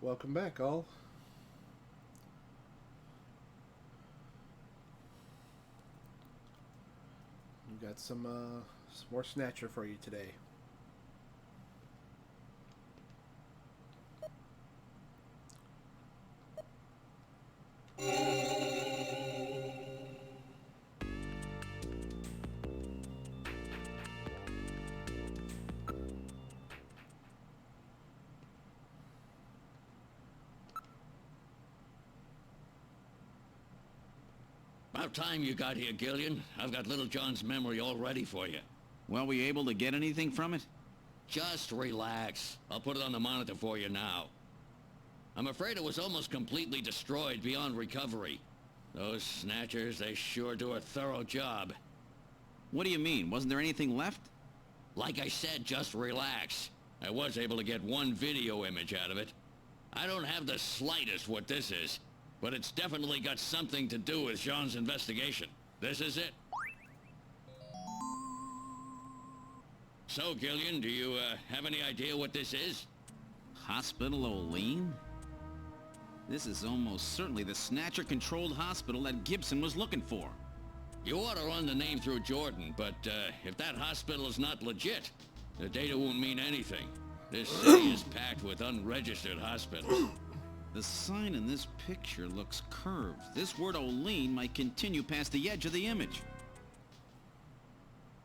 Welcome back, all. We got some more Snatcher for you today. About time you got here, Gillian. I've got Little John's memory all ready for you. Well, were you able to get anything from it? Just relax. I'll put it on the monitor for you now. I'm afraid it was almost completely destroyed beyond recovery. Those Snatchers, they sure do a thorough job. What do you mean? Wasn't there anything left? Like I said, just relax. I was able to get one video image out of it. I don't have the slightest what this is, but it's definitely got something to do with Jean's investigation. This is it. So, Gillian, do you have any idea what this is? Hospital Olean? This is almost certainly the Snatcher-controlled hospital that Gibson was looking for. You ought to run the name through Jordan, but if that hospital is not legit, the data won't mean anything. This city is packed with unregistered hospitals. The sign in this picture looks curved. This word Olean might continue past the edge of the image.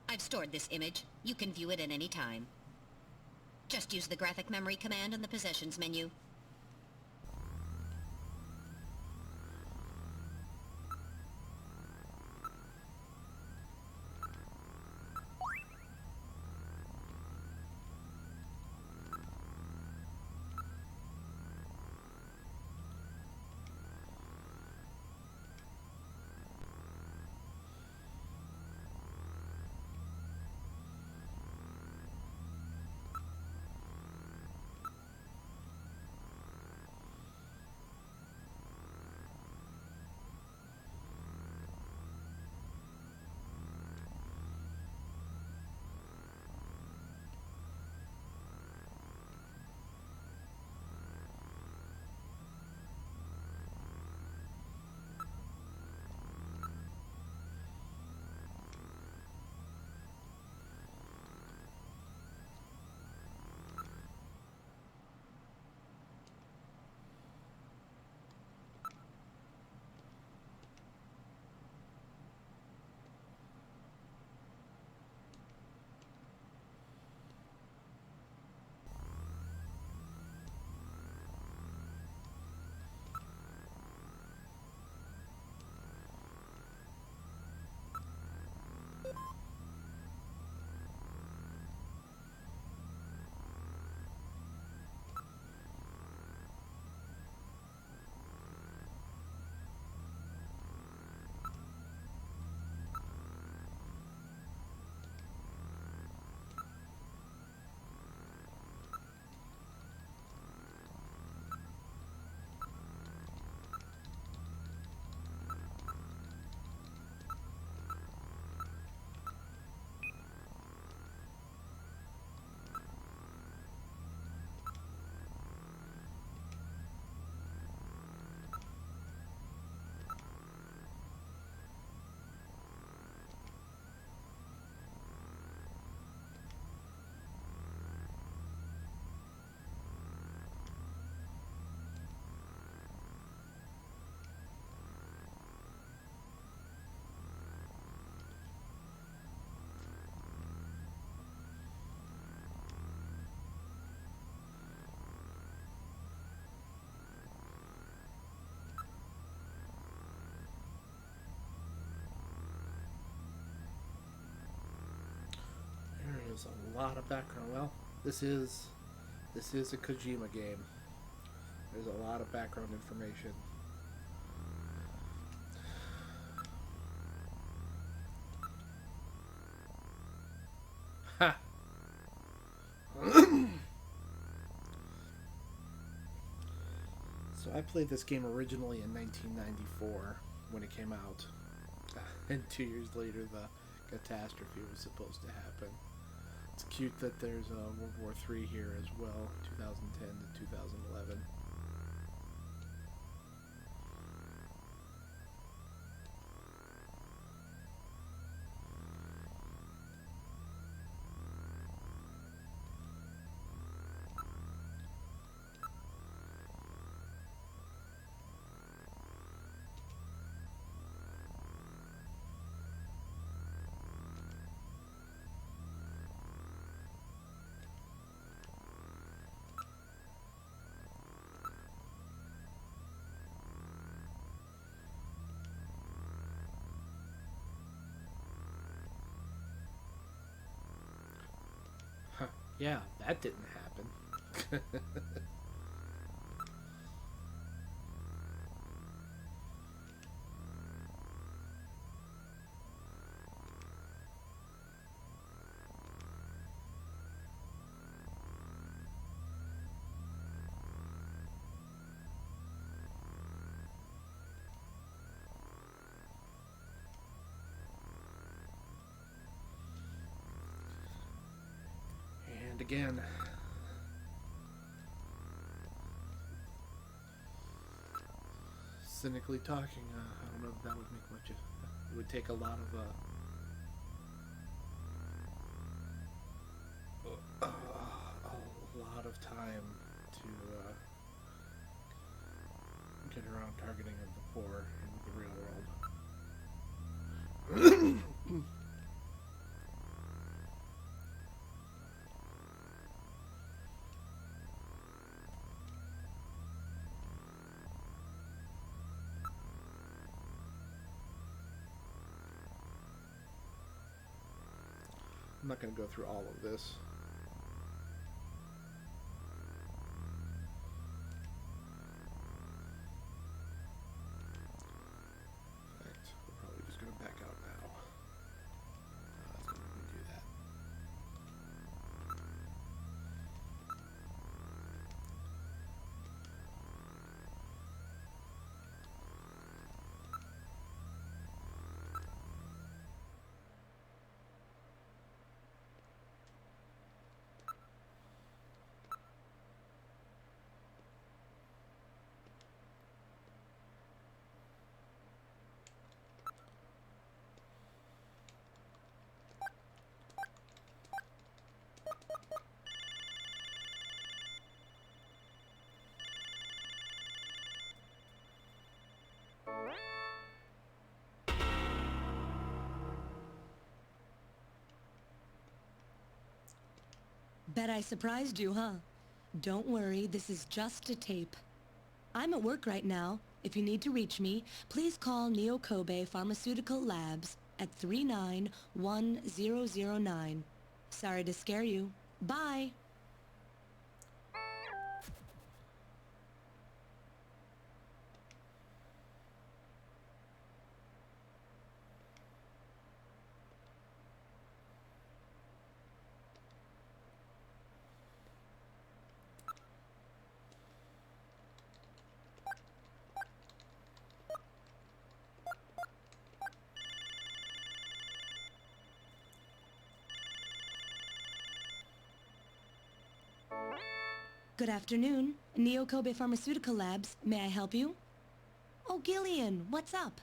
I've stored this image. You can view it at any time. Just use the graphic memory command in the Possessions menu. There's a lot of background. Well, this is a Kojima game. There's a lot of background information. Ha! So I played this game originally in 1994 when it came out. And 2 years later the catastrophe was supposed to happen. It's cute that there's World War III here as well, 2010 to 2011. Yeah, that didn't happen. And again, cynically talking, I don't know if that would make much of, it would take a lot of time to get around targeting of the poor in the real world. I'm not going to go through all of this. In fact, we're probably just going to back out now. That's going to do that. Bet I surprised you, huh? Don't worry, this is just a tape. I'm at work right now. If you need to reach me, please call Neo Kobe Pharmaceutical Labs at 391009. Sorry to scare you. Bye! Good afternoon. Neo Kobe Pharmaceutical Labs. May I help you? Oh, Gillian, what's up?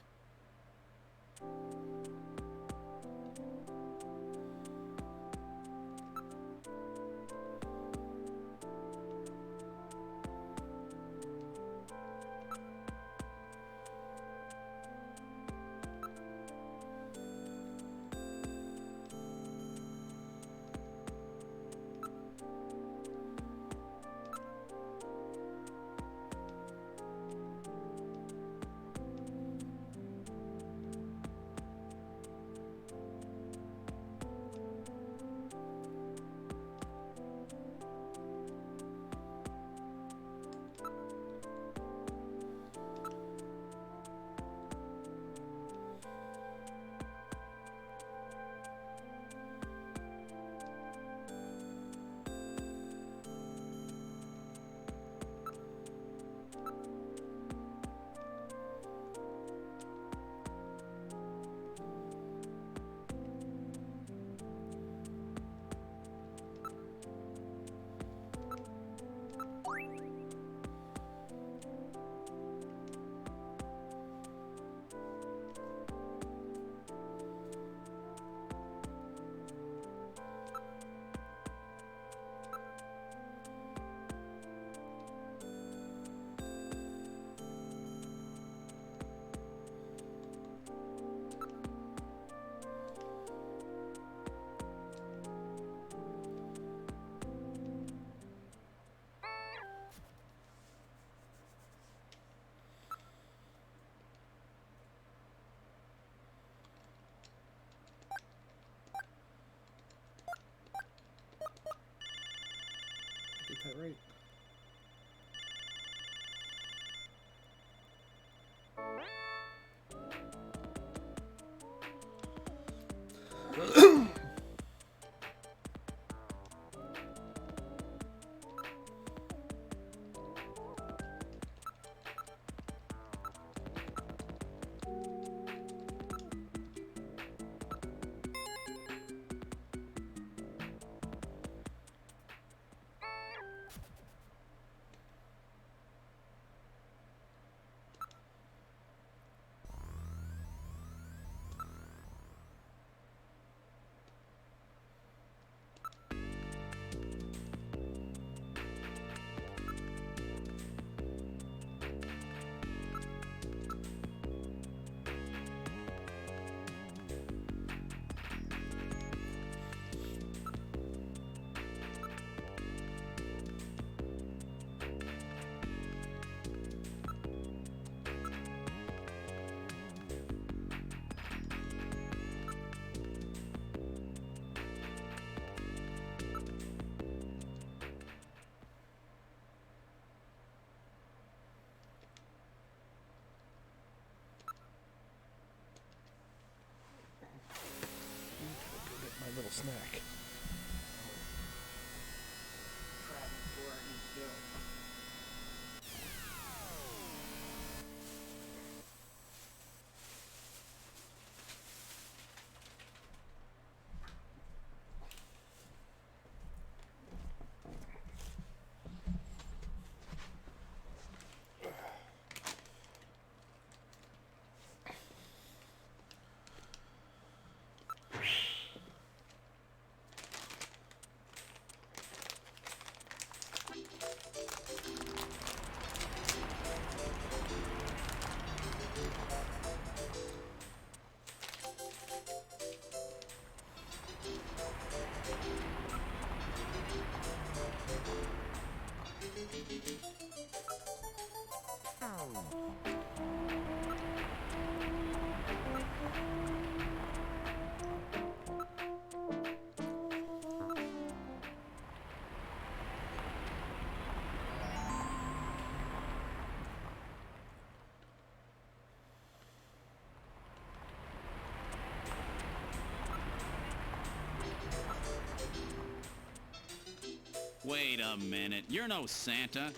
Wait a minute. You're no Santa.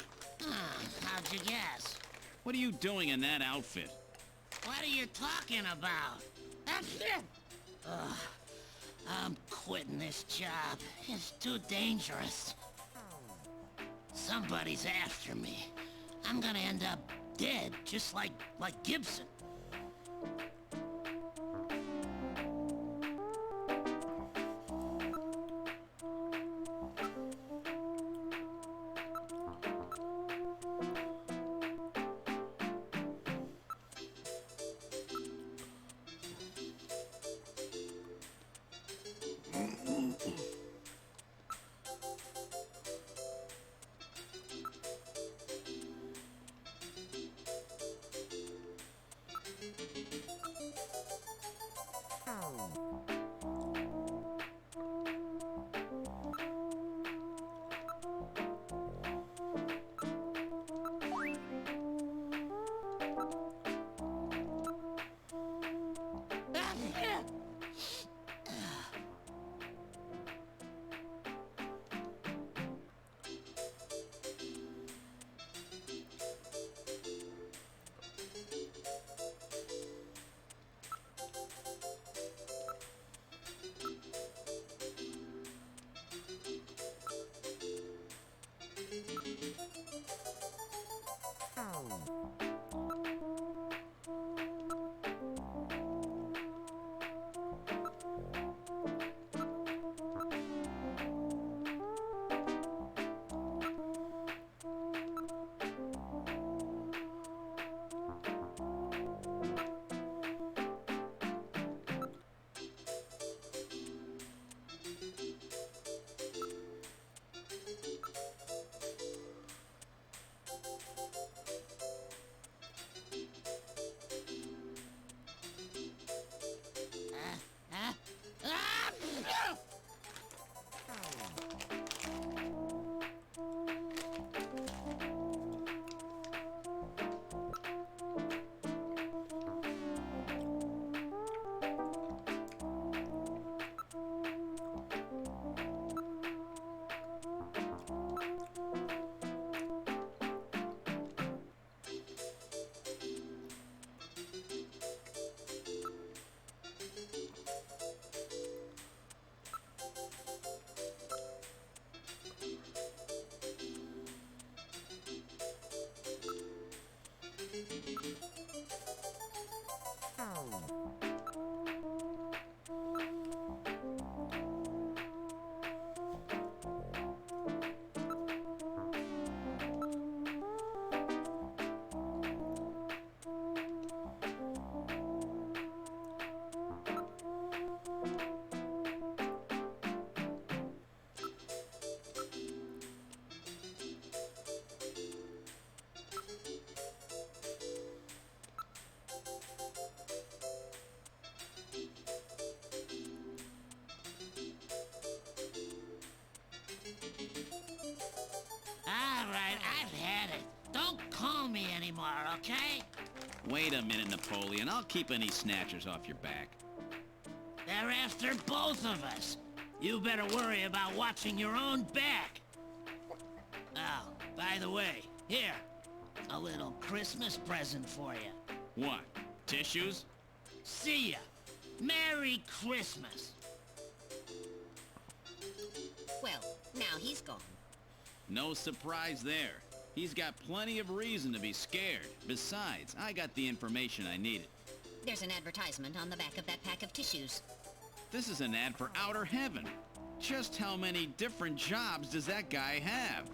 How'd you guess? What are you doing in that outfit? What are you talking about? Ugh, I'm quitting this job. It's too dangerous. Somebody's after me. I'm gonna end up dead, just like Gibson. All right, I've had it. Don't call me anymore, okay? Wait a minute, Napoleon. I'll keep any snatchers off your back. They're after both of us. You better worry about watching your own back. Oh, by the way, here, a little Christmas present for you. What? Tissues? See ya. Merry Christmas. Well, now he's gone. No surprise there. He's got plenty of reason to be scared. Besides, I got the information I needed. There's an advertisement on the back of that pack of tissues. This is an ad for outer heaven. Just how many different jobs does that guy have?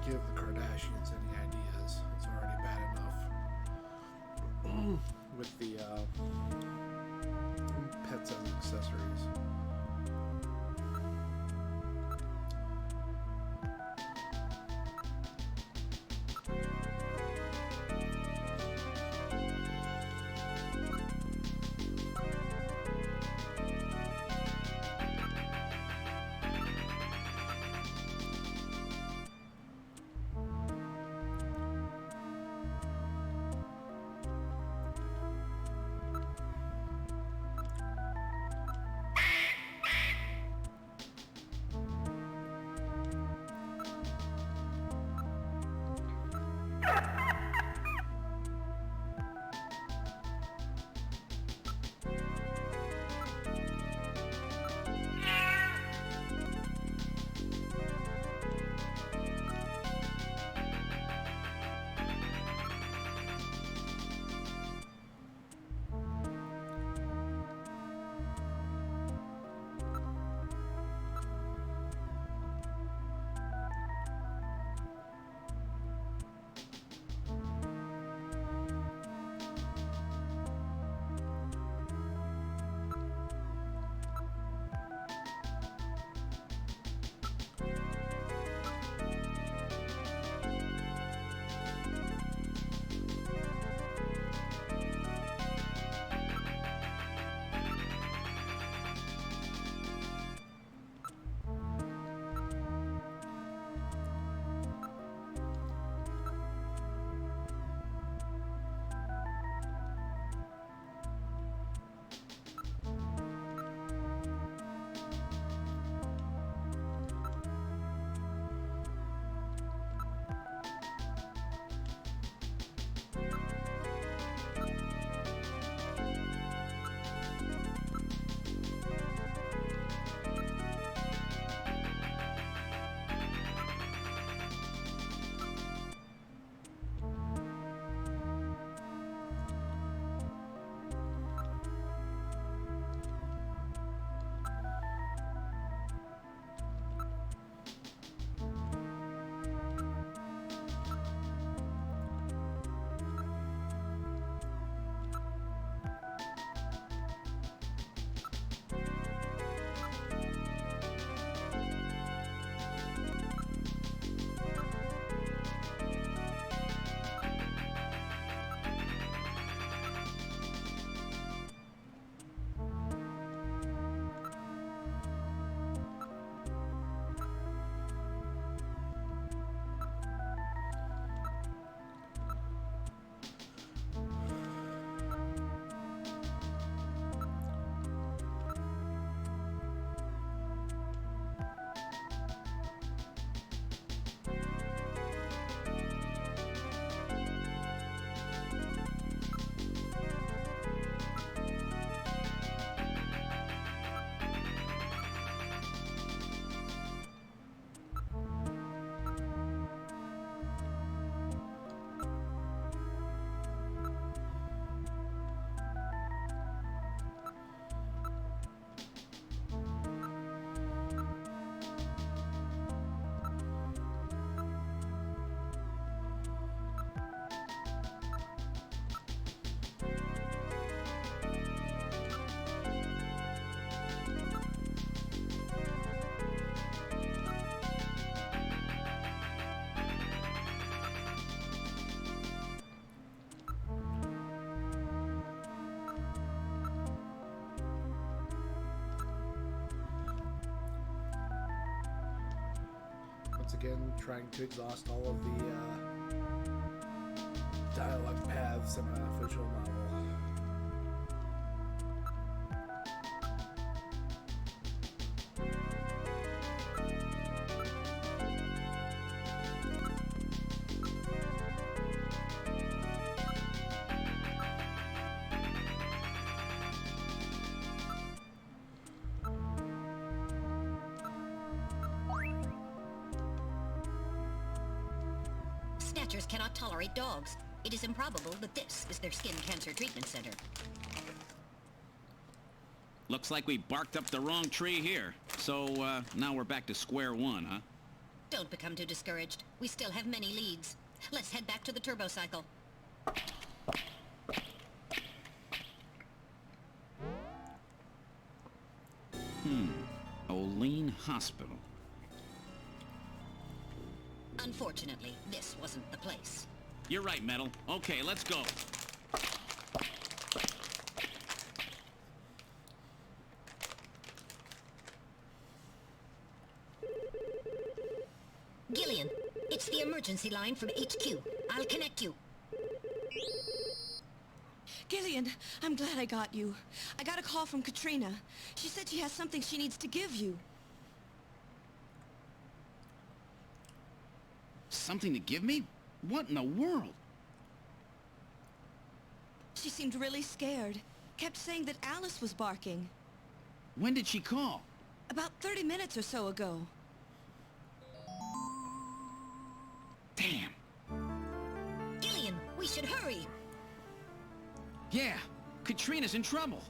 Give the Kardashians any ideas. It's already bad enough with the pets as accessories. once again trying to exhaust all of the dialogue paths in an official novel. Snatchers cannot tolerate dogs. It is improbable that this is their skin cancer treatment center. Looks like we barked up the wrong tree here. So, now we're back to square one, huh? Don't become too discouraged. We still have many leads. Let's head back to the turbo cycle. Olean Hospital. Unfortunately, this wasn't the place. You're right, Metal. Okay, let's go. Gillian, it's the emergency line from HQ. I'll connect you. Gillian, I'm glad I got you. I got a call from Katrina. She said she has something she needs to give you. Something to give me? What in the world? She seemed really scared. Kept saying that Alice was barking. When did she call? About 30 minutes or so ago. Damn. Gillian, we should hurry. Yeah, Katrina's in trouble.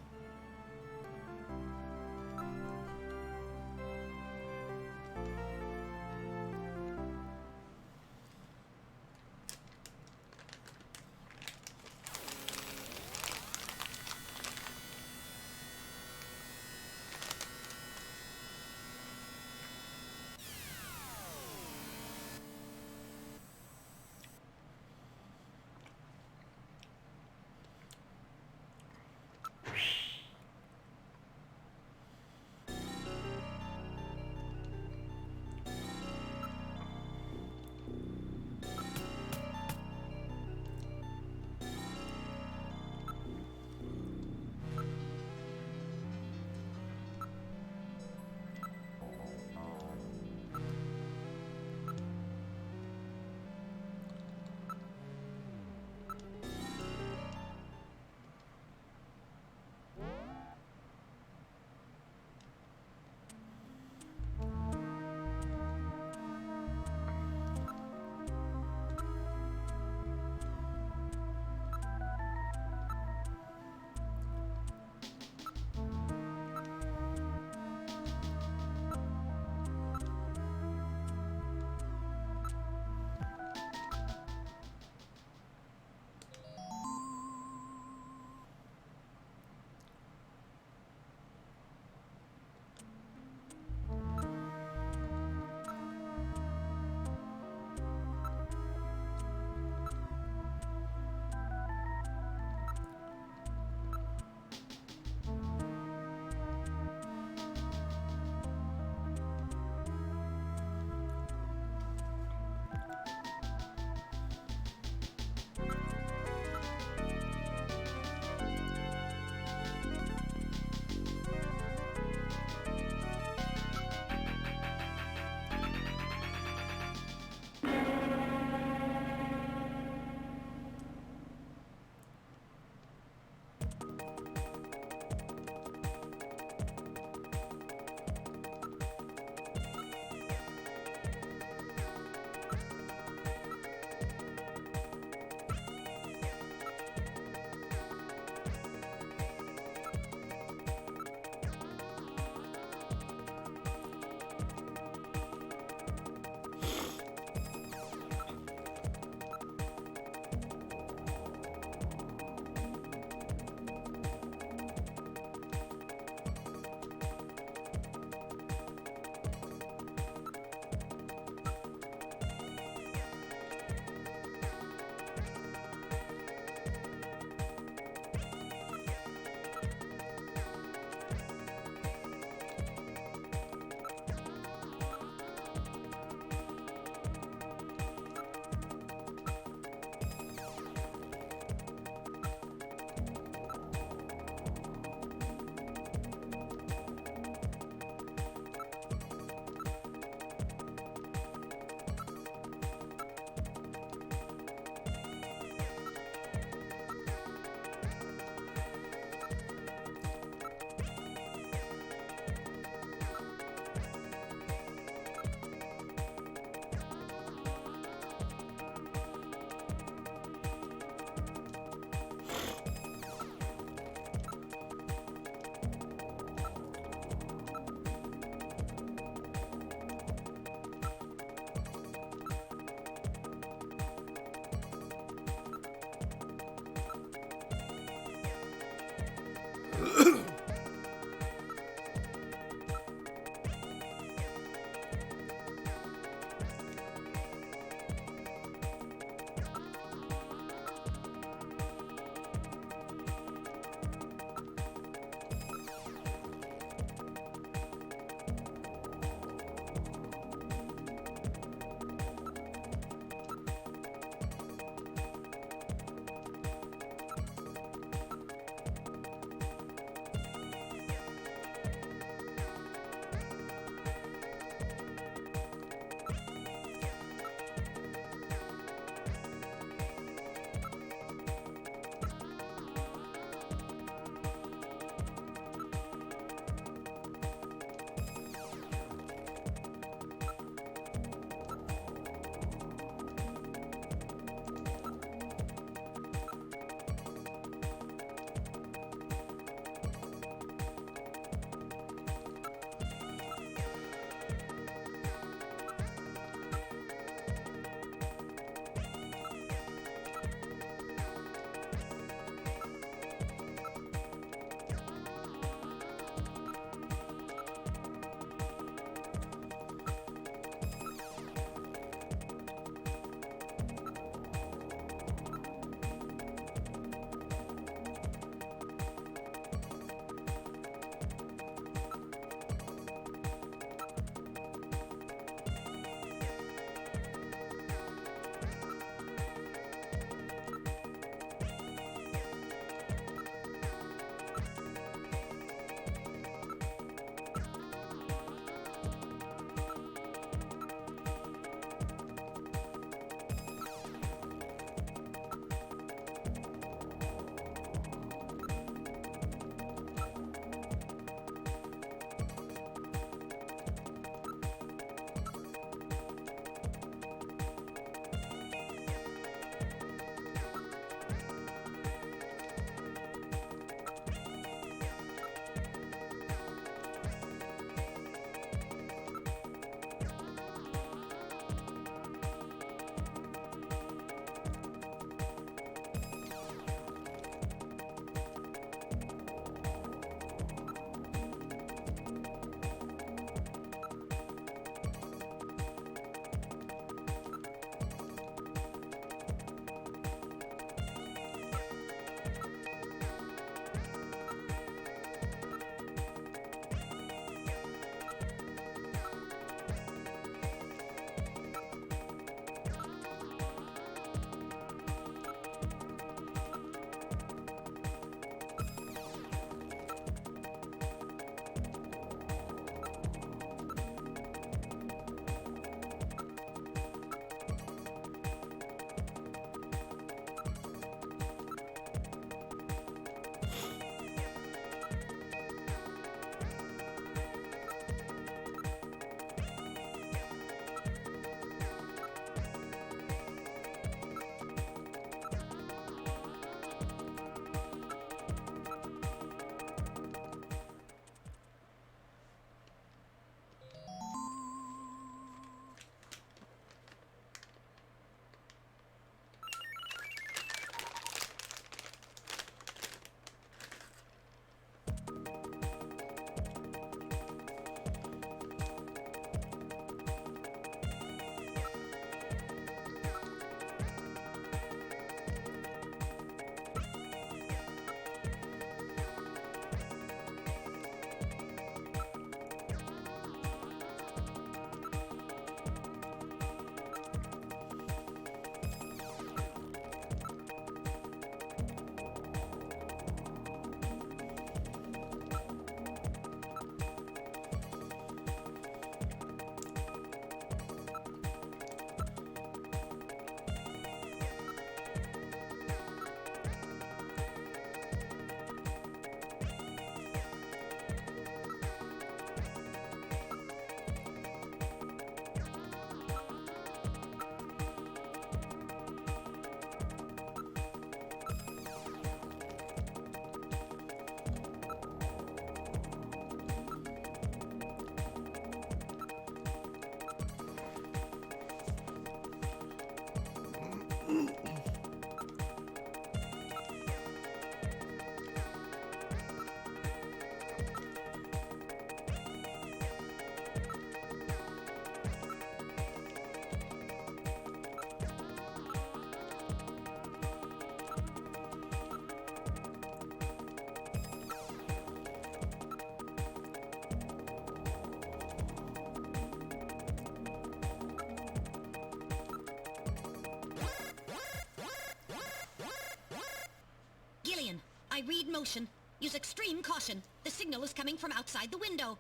Read motion. Use extreme caution. The signal is coming from outside the window.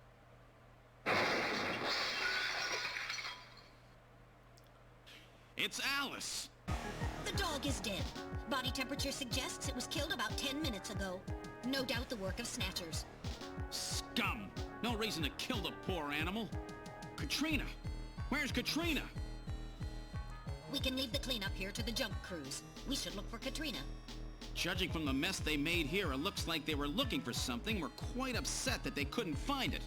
It's Alice! The dog is dead. Body temperature suggests it was killed about 10 minutes ago. No doubt the work of Snatchers. Scum! No reason to kill the poor animal. Katrina! Where's Katrina? We can leave the cleanup here to the junk crews. We should look for Katrina. Judging from the mess they made here, it looks like they were looking for something. We're quite upset that they couldn't find it.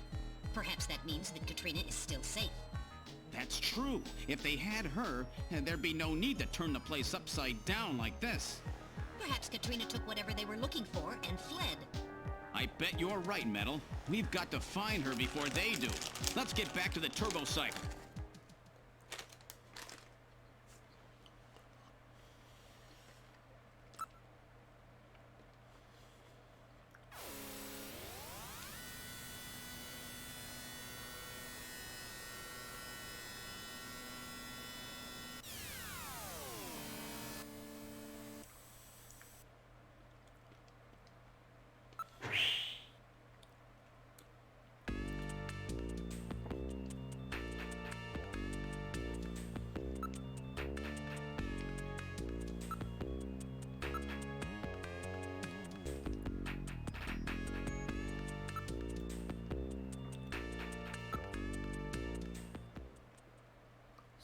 Perhaps that means that Katrina is still safe. That's true. If they had her, there'd be no need to turn the place upside down like this. Perhaps Katrina took whatever they were looking for and fled. I bet you're right, Metal. We've got to find her before they do. Let's get back to the turbo cycle.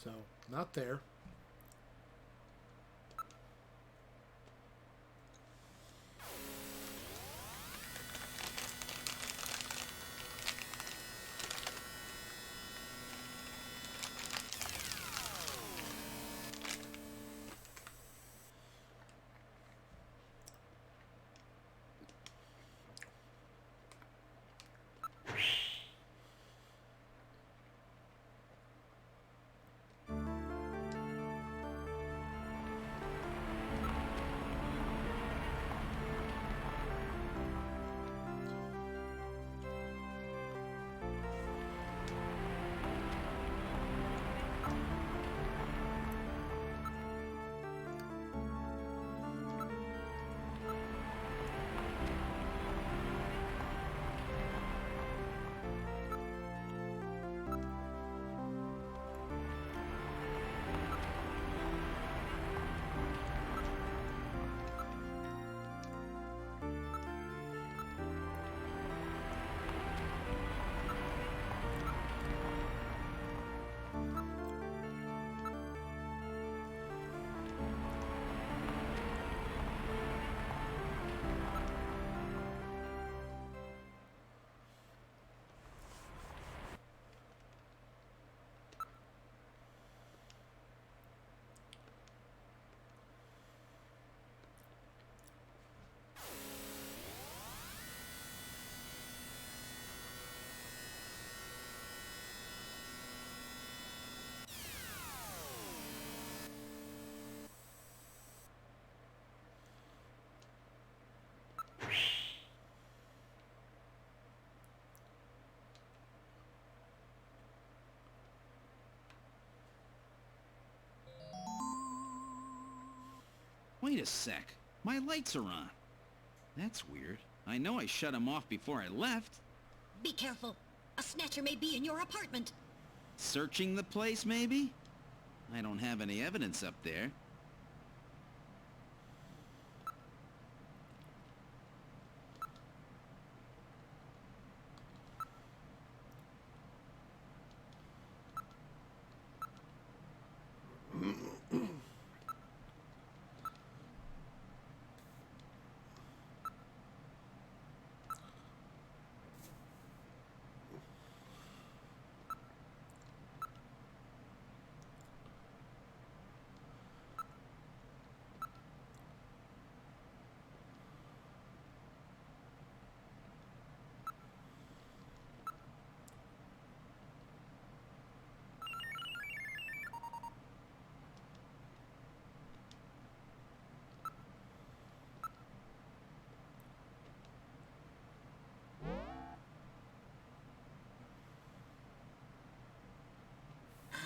So, not there. Wait a sec. My lights are on. That's weird. I know I shut them off before I left. Be careful. A Snatcher may be in your apartment. Searching the place, maybe? I don't have any evidence up there.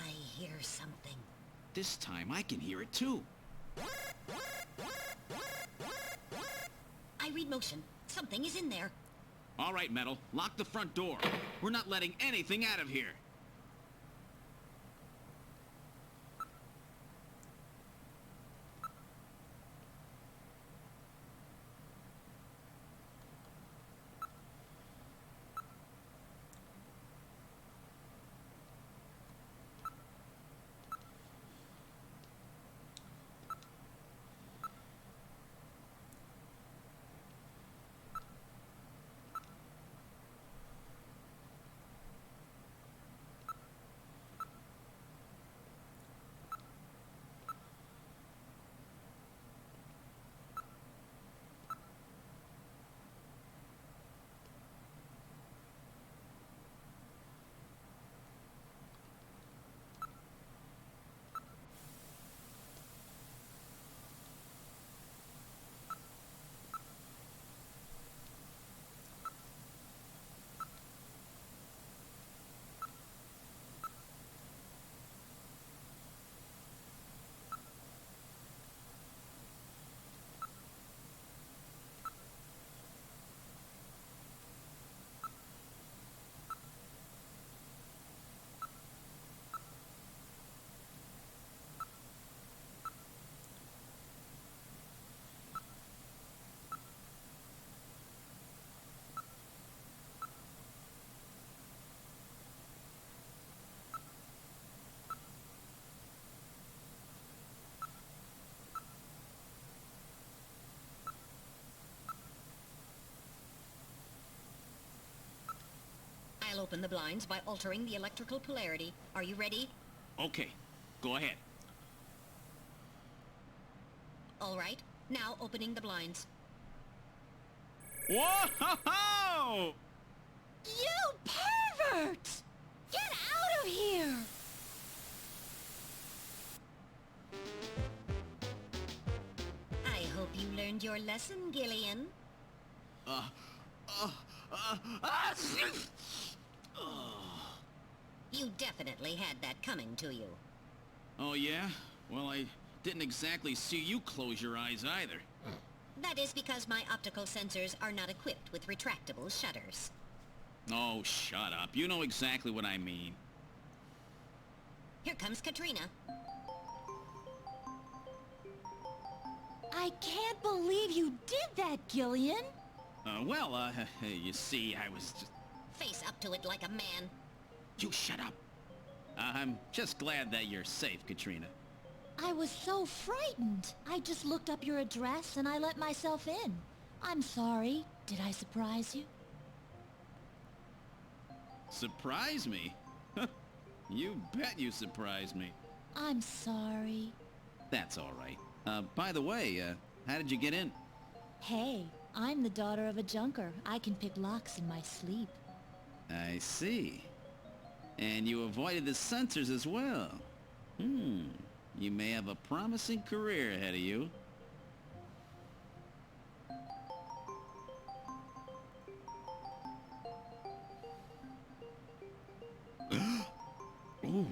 I hear something. This time I can hear it too. I read high-speed motion. Something is in there. All right, Metal. Lock the front door. We're not letting anything out of here. I'll open the blinds by altering the electrical polarity. Are you ready? Okay, go ahead. All right. Now opening the blinds. Whoa! You pervert! Get out of here! I hope you learned your lesson, Gillian. You definitely had that coming to you. Oh, yeah? Well, I didn't exactly see you close your eyes either. That is because my optical sensors are not equipped with retractable shutters. Oh, shut up. You know exactly what I mean. Here comes Katrina. I can't believe you did that, Gillian. You see, I was just... Face up to it like a man. You shut up. I'm just glad that you're safe, Katrina. I was so frightened. I just looked up your address and I let myself in. I'm sorry. Did I surprise you? Surprise me? You bet you surprised me. I'm sorry. That's all right. By the way, how did you get in? Hey, I'm the daughter of a junker. I can pick locks in my sleep. I see. And you avoided the sensors as well. You may have a promising career ahead of you. Ooh.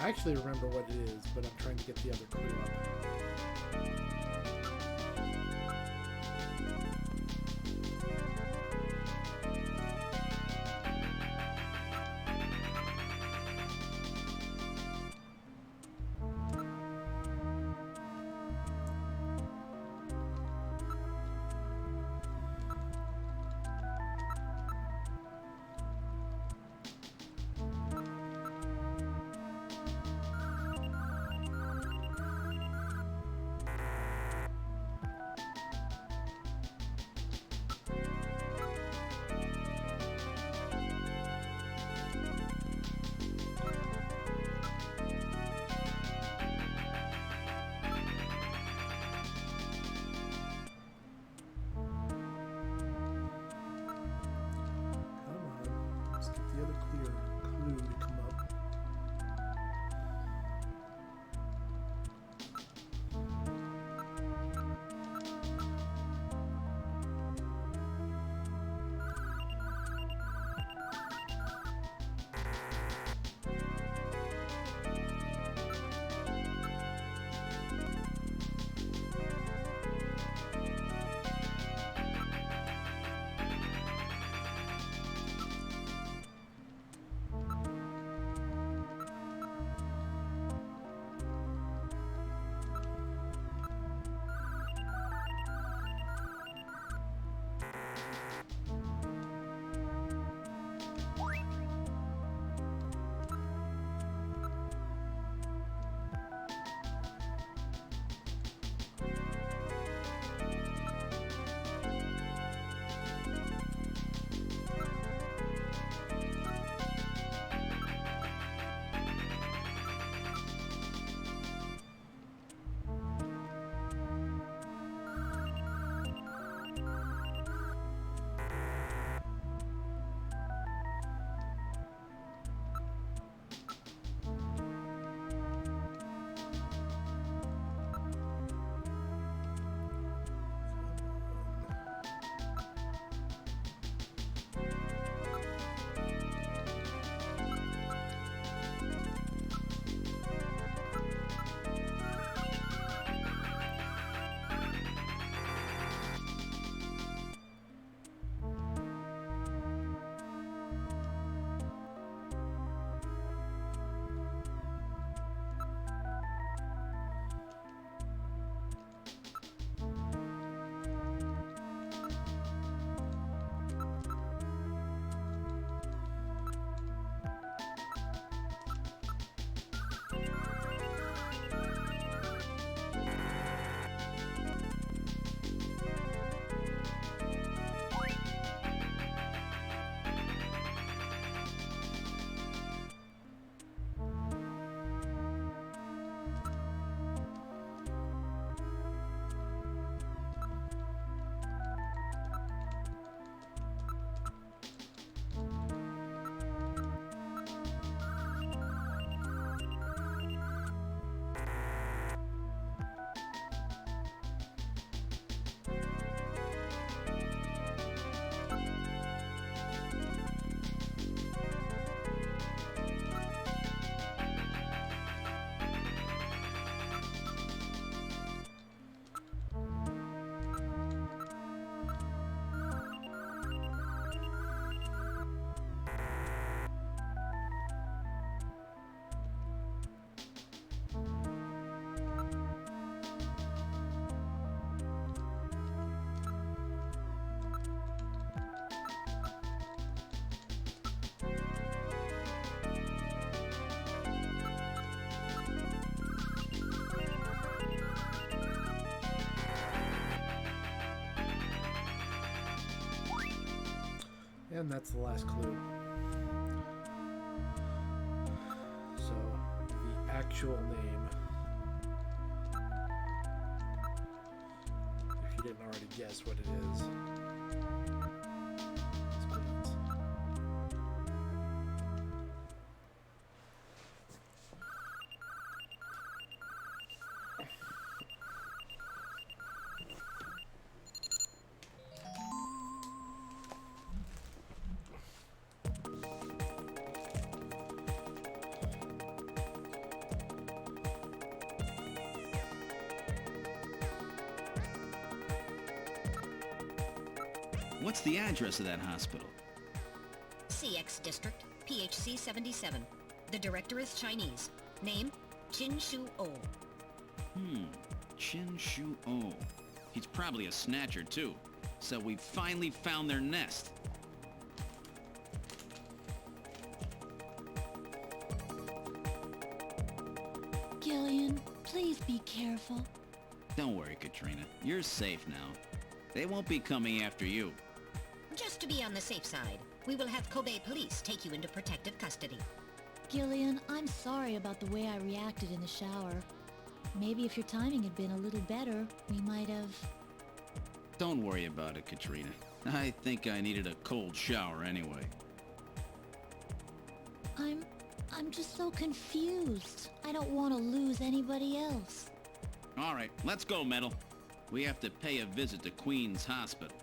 I actually remember what it is, but I'm trying to get the other clue up. The other clue to come up. And that's the last clue. So, the actual name, if you didn't already guess what it is, explains. What's the address of that hospital? CX District, PHC 77. The director is Chinese. Name, Chin Shu Oh. Chin Shu Oh. He's probably a Snatcher, too. So we finally found their nest. Gillian, please be careful. Don't worry, Katrina. You're safe now. They won't be coming after you. Just to be on the safe side, we will have Kobe police take you into protective custody. Gillian, I'm sorry about the way I reacted in the shower. Maybe if your timing had been a little better, we might have... Don't worry about it, Katrina. I think I needed a cold shower anyway. I'm just so confused. I don't want to lose anybody else. All right, let's go, Metal. We have to pay a visit to Queen's Hospital.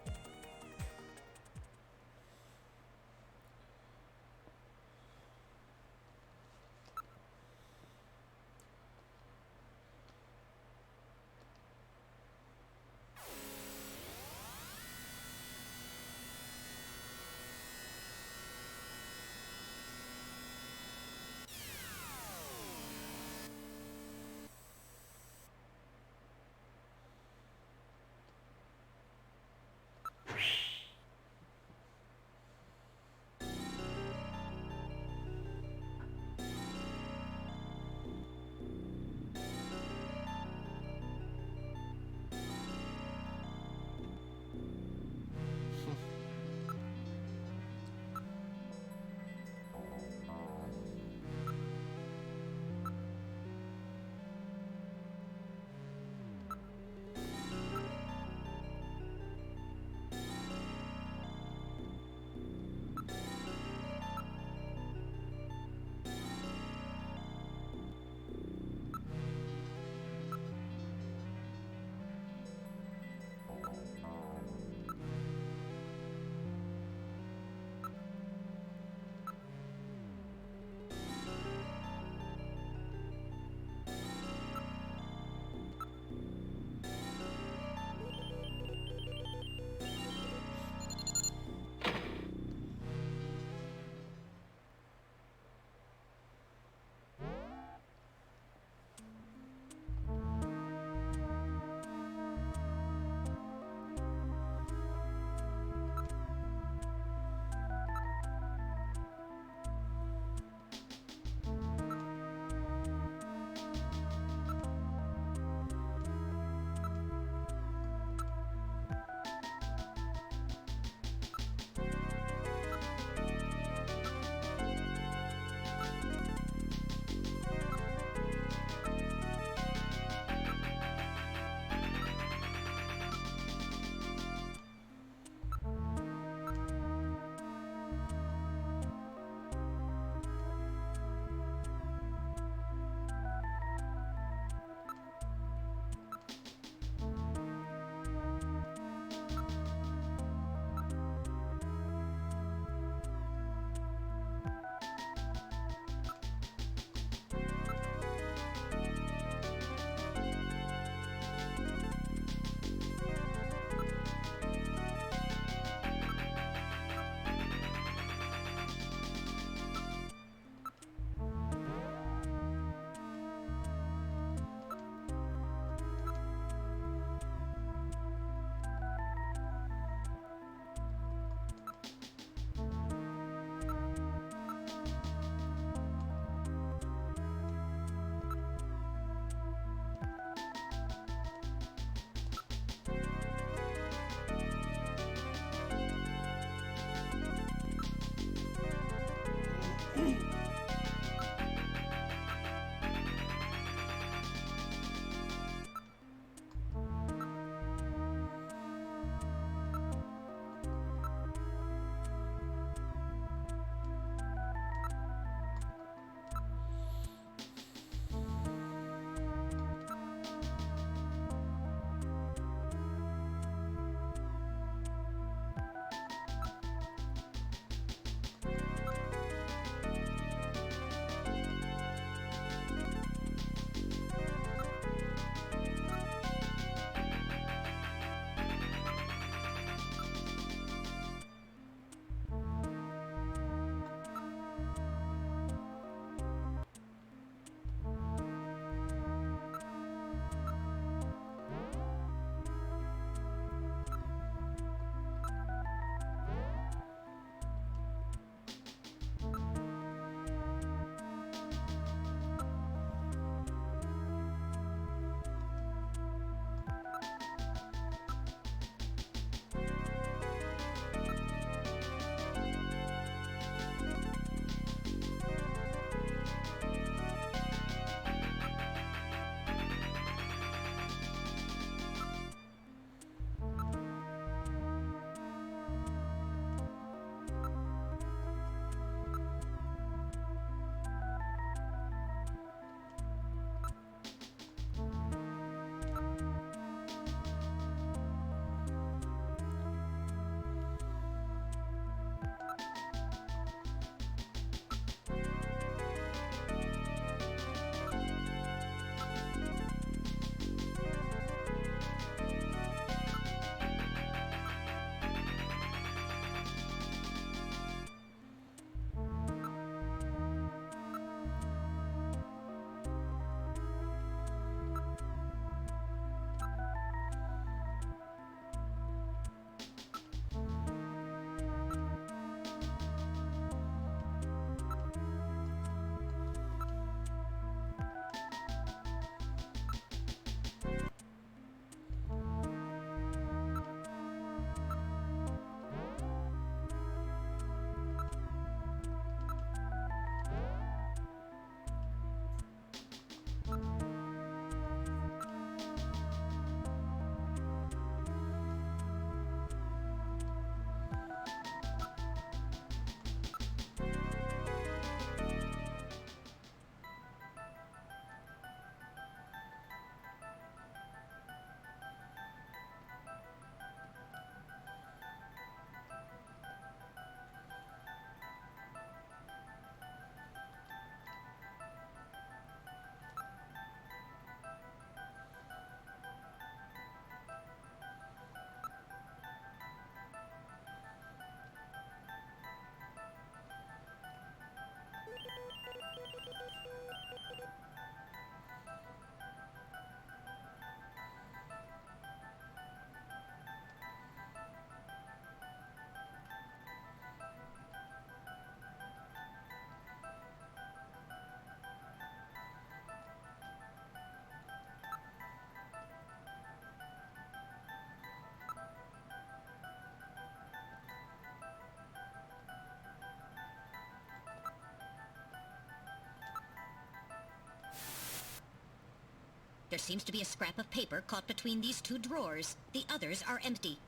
There seems to be a scrap of paper caught between these two drawers. The others are empty.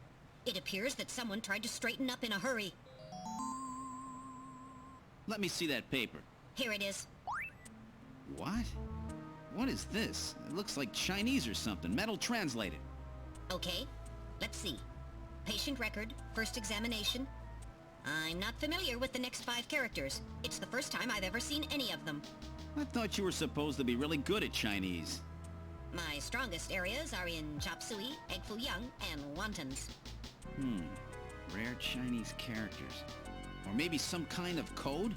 It appears that someone tried to straighten up in a hurry. Let me see that paper. Here it is. What? What is this? It looks like Chinese or something. Metal translated. Okay, let's see. Patient record, first examination. I'm not familiar with the next 5 characters. It's the first time I've ever seen any of them. I thought you were supposed to be really good at Chinese. My strongest areas are in chop suey, egg foo young, and wontons. Rare Chinese characters. Or maybe some kind of code?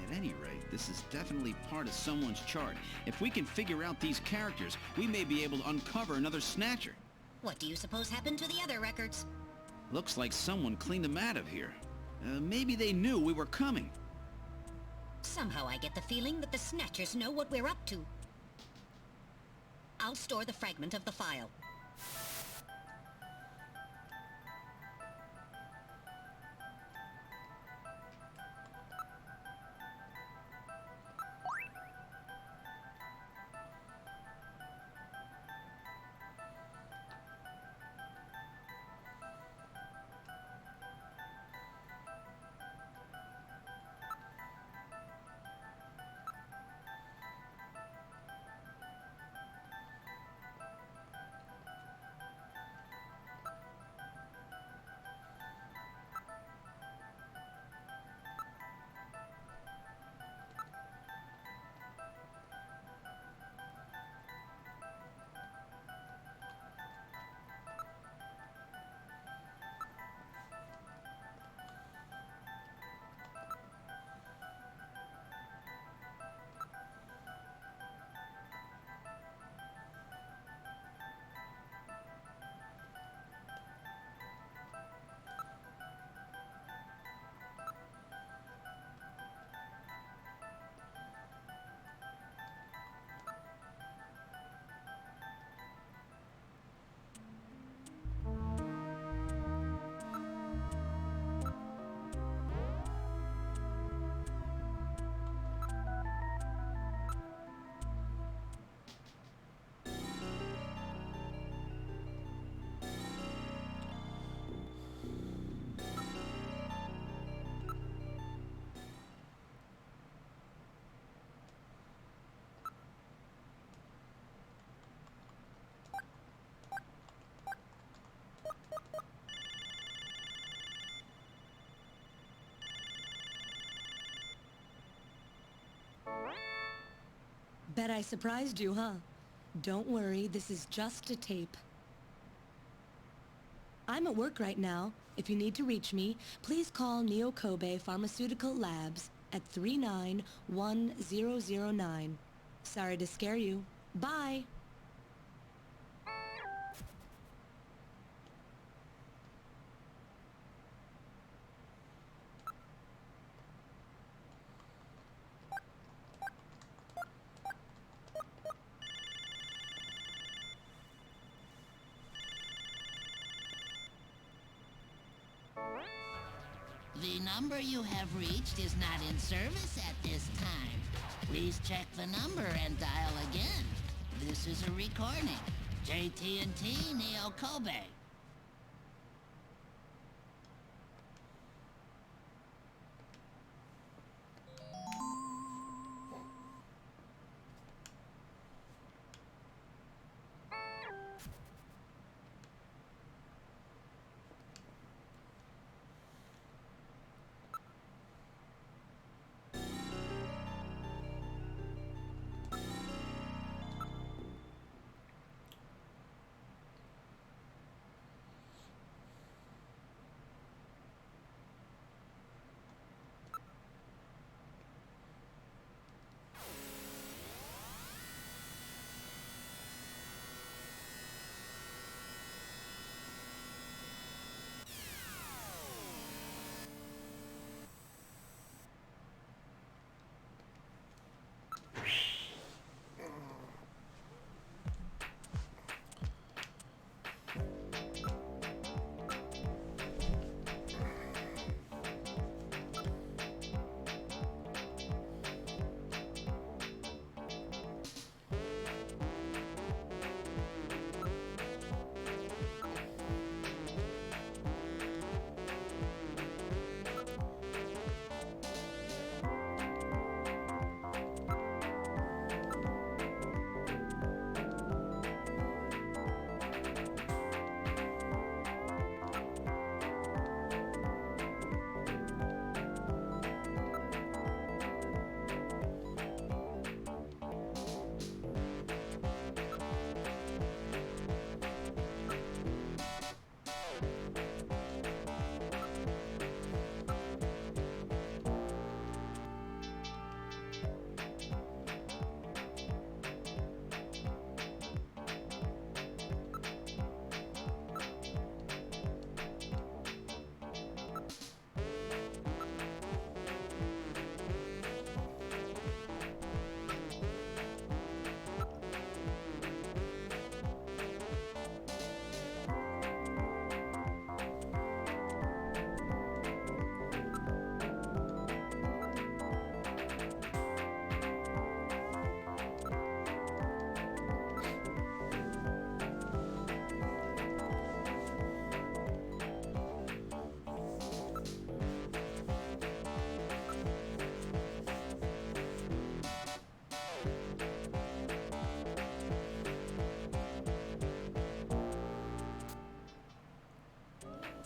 At any rate, this is definitely part of someone's chart. If we can figure out these characters, we may be able to uncover another Snatcher. What do you suppose happened to the other records? Looks like someone cleaned them out of here. Maybe they knew we were coming. Somehow I get the feeling that the Snatchers know what we're up to. I'll store the fragment of the file. Bet I surprised you, huh? Don't worry, this is just a tape. I'm at work right now. If you need to reach me, please call Neo Kobe Pharmaceutical Labs at 391009. Sorry to scare you. Bye! The number you have reached is not in service at this time. Please check the number and dial again. This is a recording. JT&T Neo Kobe.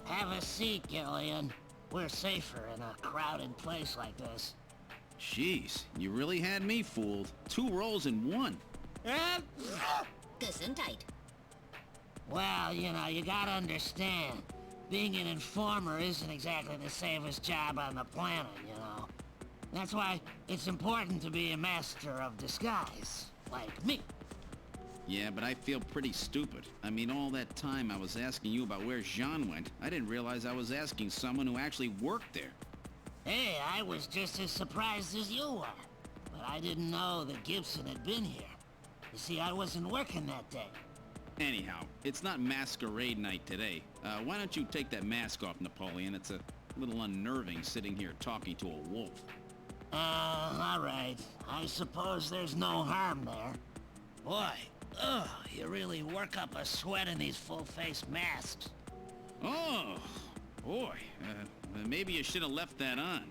Have a seat, Gillian. We're safer in a crowded place like this. Jeez, you really had me fooled. 2 roles in 1. Gesundheit. Well, you know, you gotta understand. Being an informer isn't exactly the safest job on the planet, you know. That's why it's important to be a master of disguise, like me. Yeah, but I feel pretty stupid. I mean, all that time I was asking you about where Jean went, I didn't realize I was asking someone who actually worked there. Hey, I was just as surprised as you were. But I didn't know that Gibson had been here. You see, I wasn't working that day. Anyhow, it's not masquerade night today. Why don't you take that mask off, Napoleon? It's a little unnerving sitting here talking to a wolf. All right. I suppose there's no harm there. Boy, you really work up a sweat in these full-face masks. Oh, boy. Maybe you should have left that on.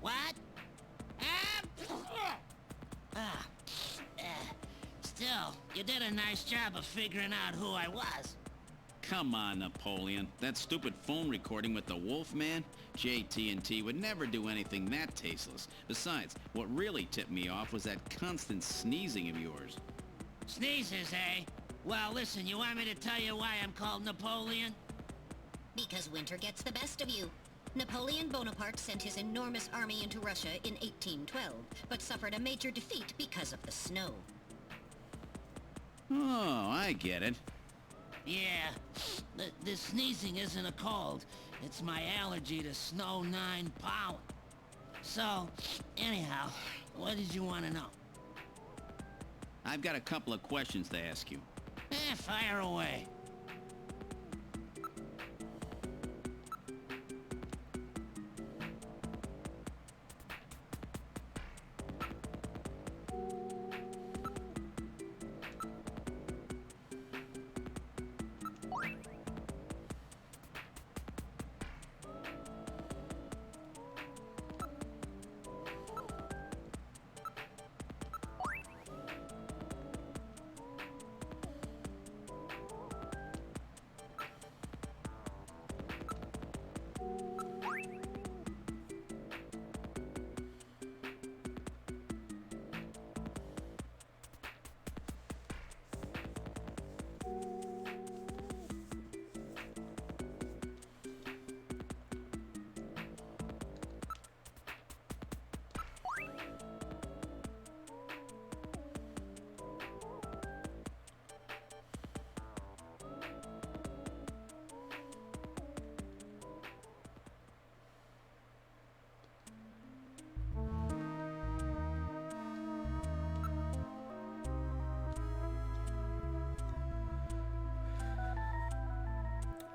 What? Still, you did a nice job of figuring out who I was. Come on, Napoleon. That stupid phone recording with the Wolfman? JT&T would never do anything that tasteless. Besides, what really tipped me off was that constant sneezing of yours. Sneezes, eh? Well, listen, you want me to tell you why I'm called Napoleon? Because winter gets the best of you. Napoleon Bonaparte sent his enormous army into Russia in 1812, but suffered a major defeat because of the snow. Oh, I get it. Yeah, the sneezing isn't a cold. It's my allergy to snow 9 pollen. So, anyhow, what did you want to know? I've got a couple of questions to ask you. Fire away.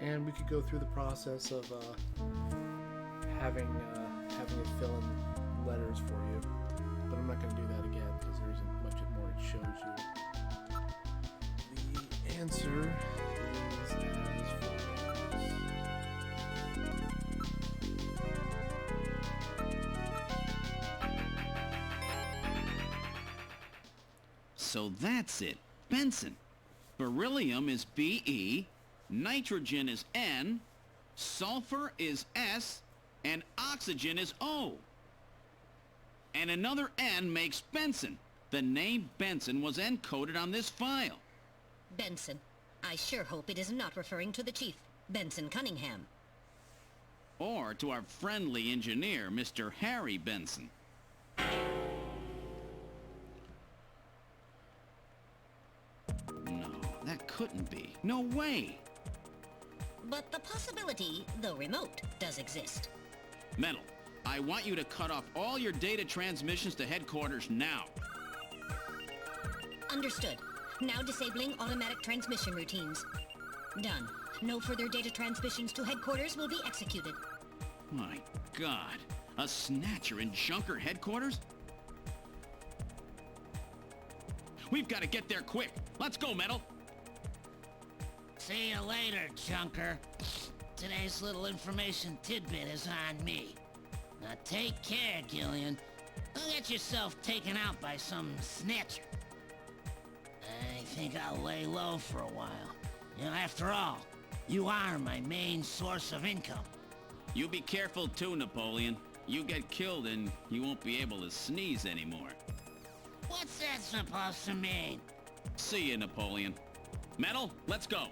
And we could go through the process of having it fill in letters for you, but I'm not going to do that again because there isn't much more it shows you. The answer is as follows. So that's it. Benson. Beryllium is Be, nitrogen is N, sulfur is S, and oxygen is O. And another N makes Benson. The name Benson was encoded on this file. Benson. I sure hope it is not referring to the chief, Benson Cunningham. Or to our friendly engineer, Mr. Harry Benson. No, that couldn't be. No way! But the possibility, though remote, does exist. Metal, I want you to cut off all your data transmissions to headquarters now. Understood. Now disabling automatic transmission routines. Done. No further data transmissions to headquarters will be executed. My God, a Snatcher in Junker headquarters? We've got to get there quick. Let's go, Metal. See you later, Junker. Today's little information tidbit is on me. Now take care, Gillian. Don't get yourself taken out by some snatcher. I think I'll lay low for a while. You know, after all, you are my main source of income. You be careful too, Napoleon. You get killed and you won't be able to sneeze anymore. What's that supposed to mean? See you, Napoleon. Metal, let's go.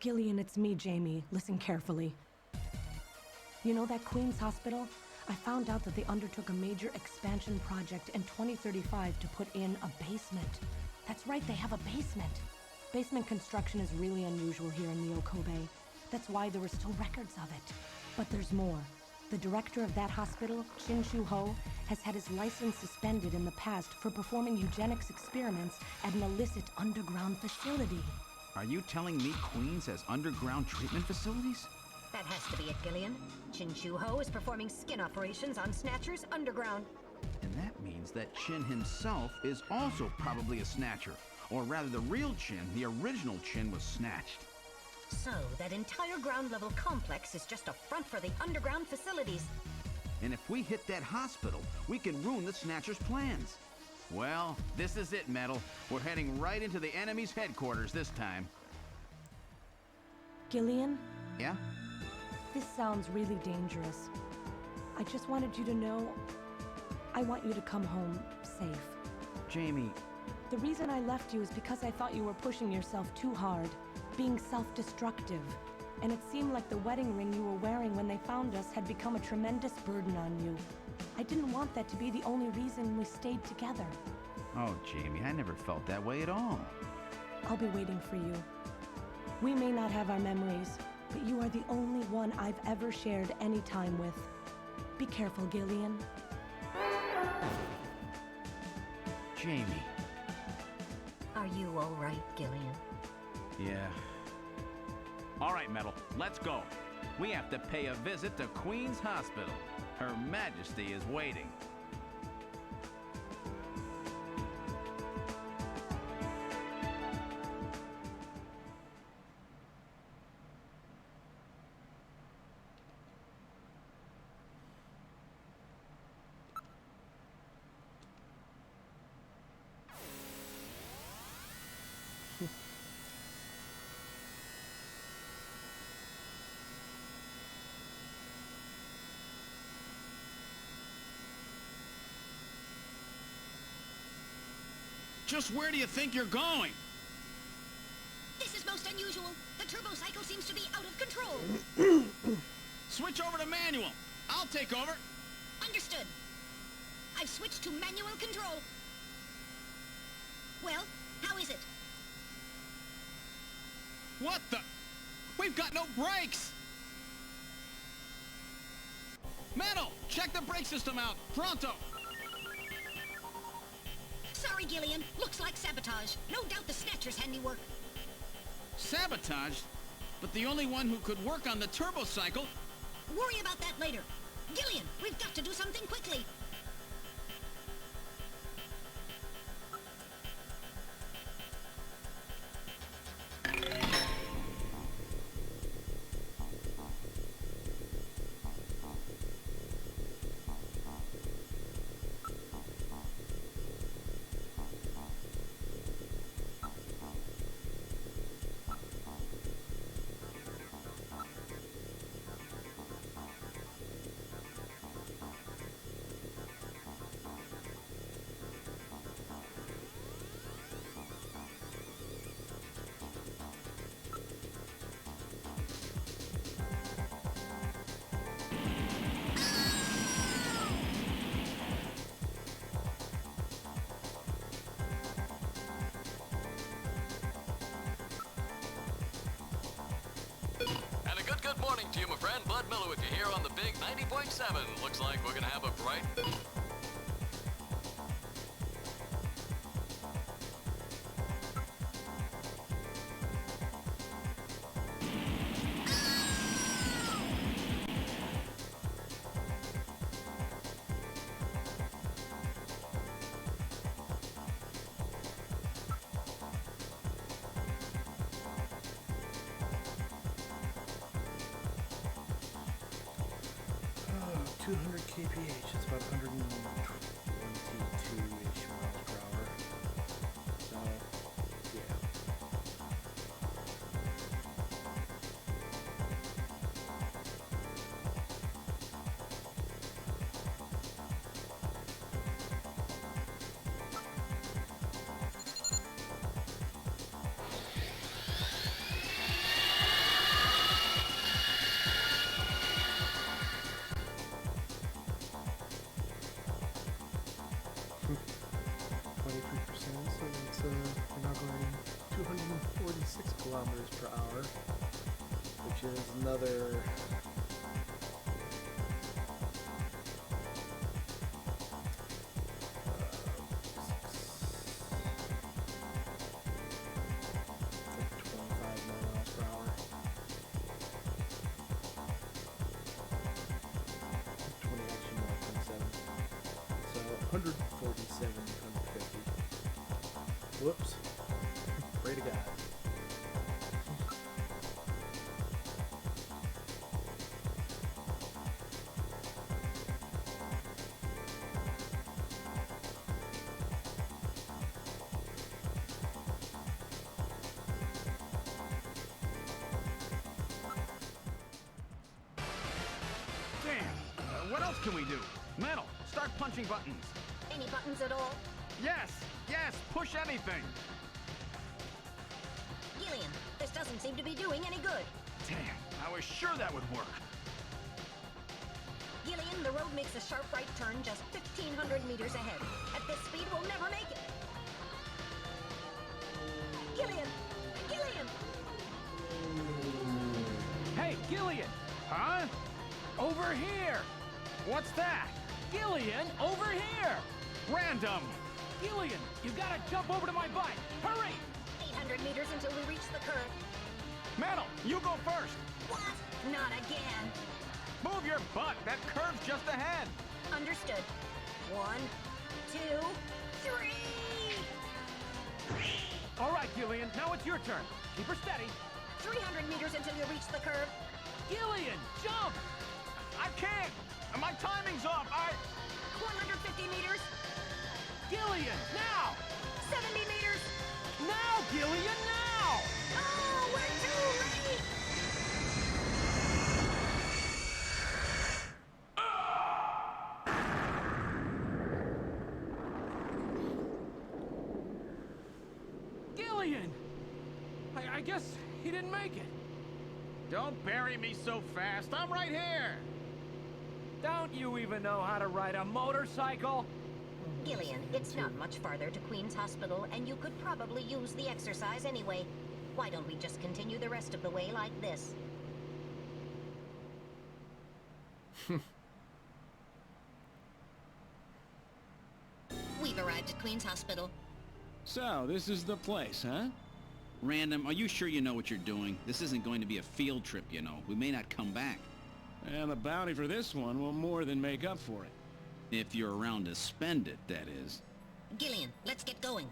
Gillian, it's me, Jamie. Listen carefully. You know that Queen's Hospital? I found out that they undertook a major expansion project in 2035 to put in a basement. That's right, they have a basement. Basement construction is really unusual here in Neo Kobe. That's why there were still records of it. But there's more. The director of that hospital, Chin Shu Ho, has had his license suspended in the past for performing eugenics experiments at an illicit underground facility. Are you telling me Queens has underground treatment facilities? That has to be it, Gillian. Chin Shu Ho is performing skin operations on Snatchers underground. And that means that Chin himself is also probably a Snatcher. Or rather, the real Chin, the original Chin, was snatched. So, that entire ground-level complex is just a front for the underground facilities. And if we hit that hospital, we can ruin the Snatcher's plans. Well, this is it, Metal. We're heading right into the enemy's headquarters this time. Gillian? Yeah? This sounds really dangerous. I just wanted you to know, I want you to come home safe. Jamie... The reason I left you is because I thought you were pushing yourself too hard, being self-destructive. And it seemed like the wedding ring you were wearing when they found us had become a tremendous burden on you. I didn't want that to be the only reason we stayed together. Oh, Jamie, I never felt that way at all. I'll be waiting for you. We may not have our memories, but you are the only one I've ever shared any time with. Be careful, Gillian. Jamie. Are you all right, Gillian? Yeah. All right, Metal, let's go. We have to pay a visit to Queen's Hospital. Her Majesty is waiting. Just where do you think you're going? This is most unusual. The turbo cycle seems to be out of control. Switch over to manual. I'll take over. Understood. I've switched to manual control. Well, how is it? What the? We've got no brakes! Metal, check the brake system out. Pronto! Sorry, Gillian. Looks like sabotage. No doubt the Snatcher's handiwork. Sabotage? But the only one who could work on the turbo cycle... Worry about that later. Gillian, we've got to do something quickly. And a good morning to you, my friend. Bud Miller with you here on the big 90.7. Looks like we're gonna have a bright... Oh, 200 kph. That's about 122-ish miles per hour. So, yeah. struggling. 246 kilometers per hour, which is another 25 miles per hour. 20 actually more, 27. So 147, 150. Whoops. Pray to God. What else can we do? Metal, start punching buttons. Any buttons at all? Yes, push anything. Gillian, this doesn't seem to be doing any good. Damn, I was sure that would work. Gillian, the road makes a sharp right turn just 1,500 meters ahead. At this speed, we'll never make it. Gillian! Gillian! Hey, Gillian! Huh? Over here! What's that? Gillian, over here! Random! Gillian, you gotta jump over to my bike! Hurry! 800 meters until we reach the curve. Metal, you go first! What? Not again. Move your butt! That curve's just ahead! Understood. 1, 2, 3! All right, Gillian, now it's your turn. Keep her steady. 300 meters until you reach the curve. Gillian, jump! I can't! My timing's off! 150 meters. Gillian, now! 70 meters. Now, Gillian, now! Oh, we're too late! Gillian! I guess he didn't make it. Don't bury me so fast. I'm right here. Don't you even know how to ride a motorcycle? Gillian, it's not much farther to Queen's Hospital, and you could probably use the exercise anyway. Why don't we just continue the rest of the way like this? We've arrived at Queen's Hospital. So, this is the place, huh? Random, are you sure you know what you're doing? This isn't going to be a field trip, you know. We may not come back. And the bounty for this one will more than make up for it. If you're around to spend it, that is. Gillian, let's get going.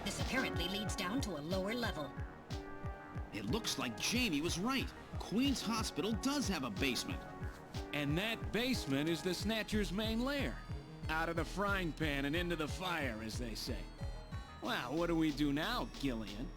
This apparently leads down to a lower level. It looks like Jamie was right. Queen's Hospital does have a basement. And that basement is the Snatcher's main lair. Out of the frying pan and into the fire, as they say. Well, what do we do now, Gillian?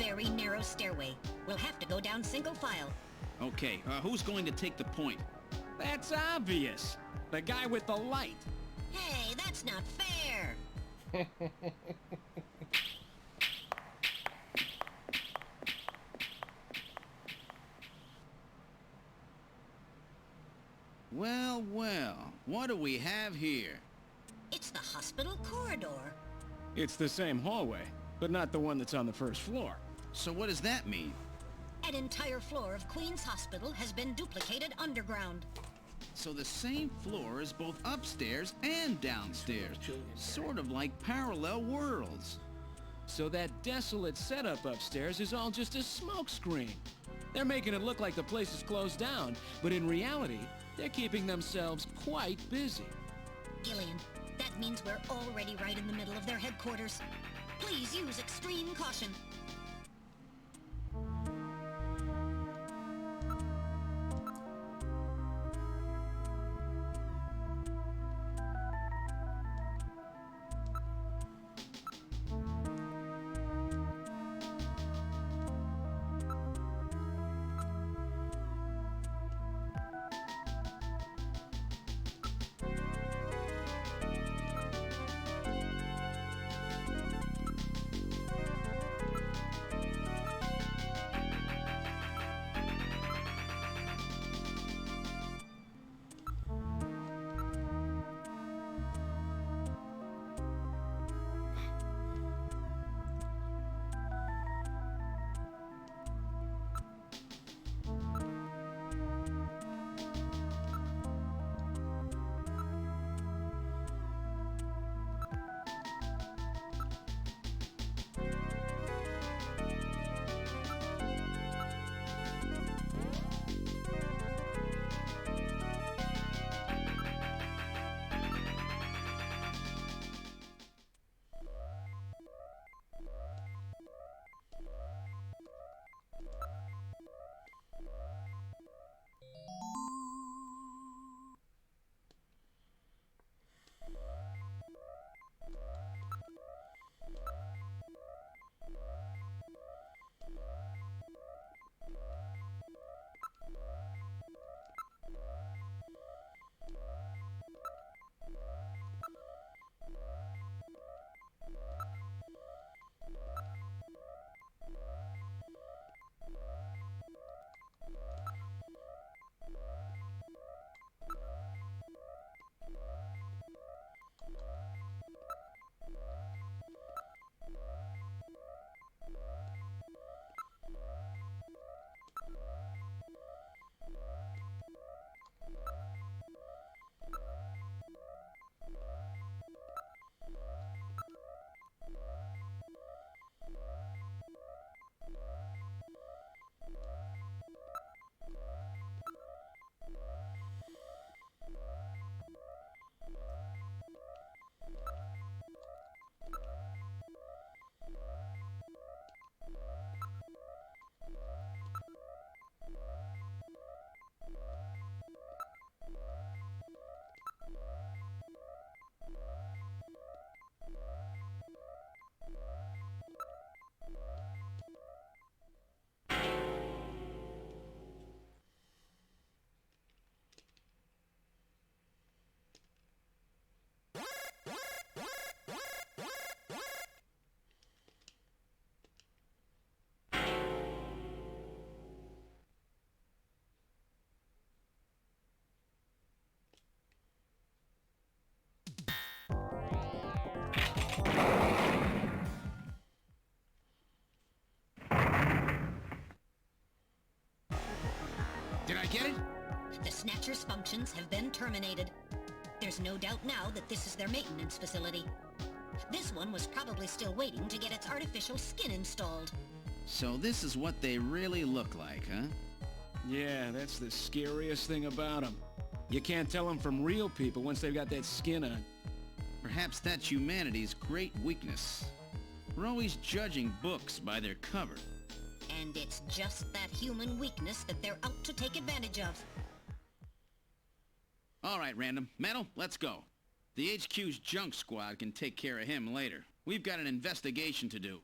very narrow stairway. We'll have to go down single file. Okay, who's going to take the point? That's obvious. The guy with the light. Hey, that's not fair! Well, well, what do we have here? It's the hospital corridor. It's the same hallway, but not the one that's on the first floor. So what does that mean? An entire floor of Queen's Hospital has been duplicated underground. So the same floor is both upstairs and downstairs. Sort of like parallel worlds. So that desolate setup upstairs is all just a smokescreen. They're making it look like the place is closed down, but in reality, they're keeping themselves quite busy. Gillian, that means we're already right in the middle of their headquarters. Please use extreme caution. Did I get it? The Snatchers' functions have been terminated. There's no doubt now that this is their maintenance facility. This one was probably still waiting to get its artificial skin installed. So this is what they really look like, huh? Yeah, that's the scariest thing about them. You can't tell them from real people once they've got that skin on. Perhaps that's humanity's great weakness. We're always judging books by their cover. And it's just that human weakness that they're out to take advantage of. All right, Random. Metal, let's go. The HQ's junk squad can take care of him later. We've got an investigation to do.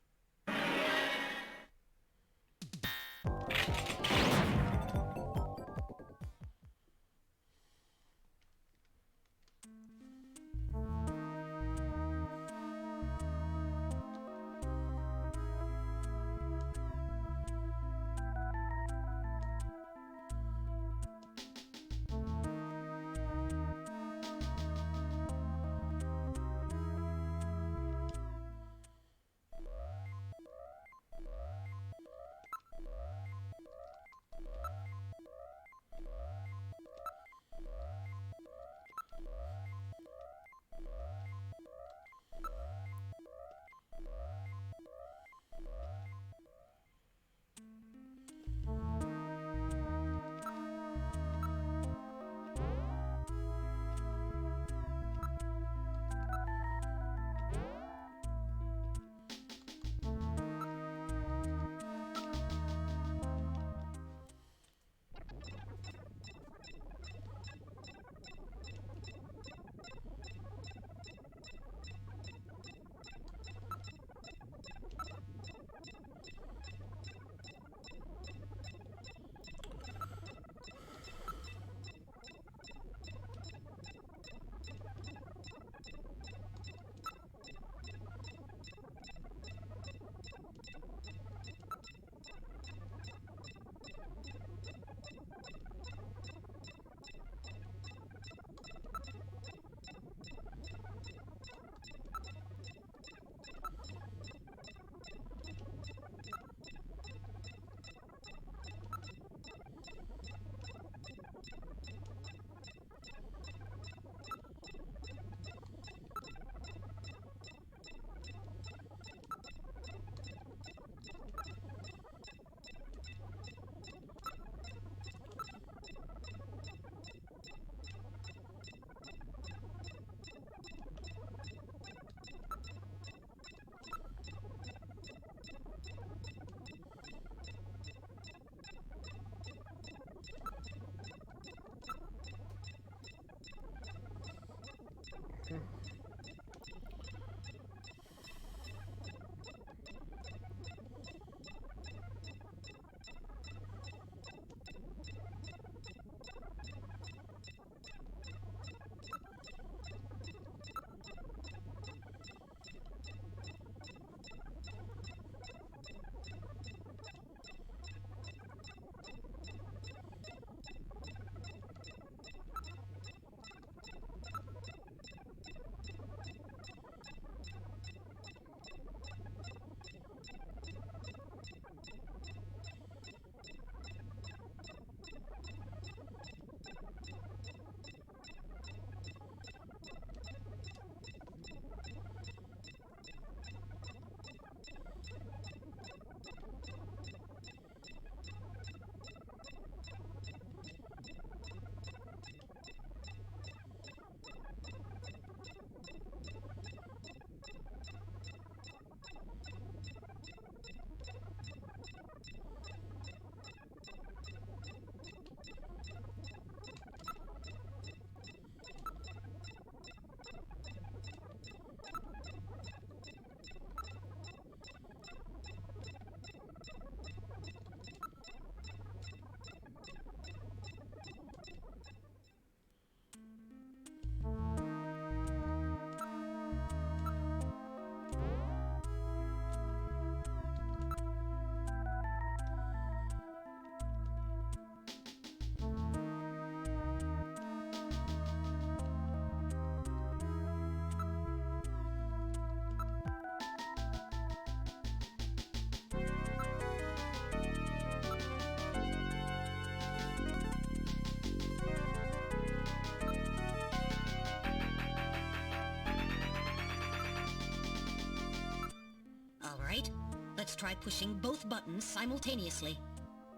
Let's try pushing both buttons simultaneously.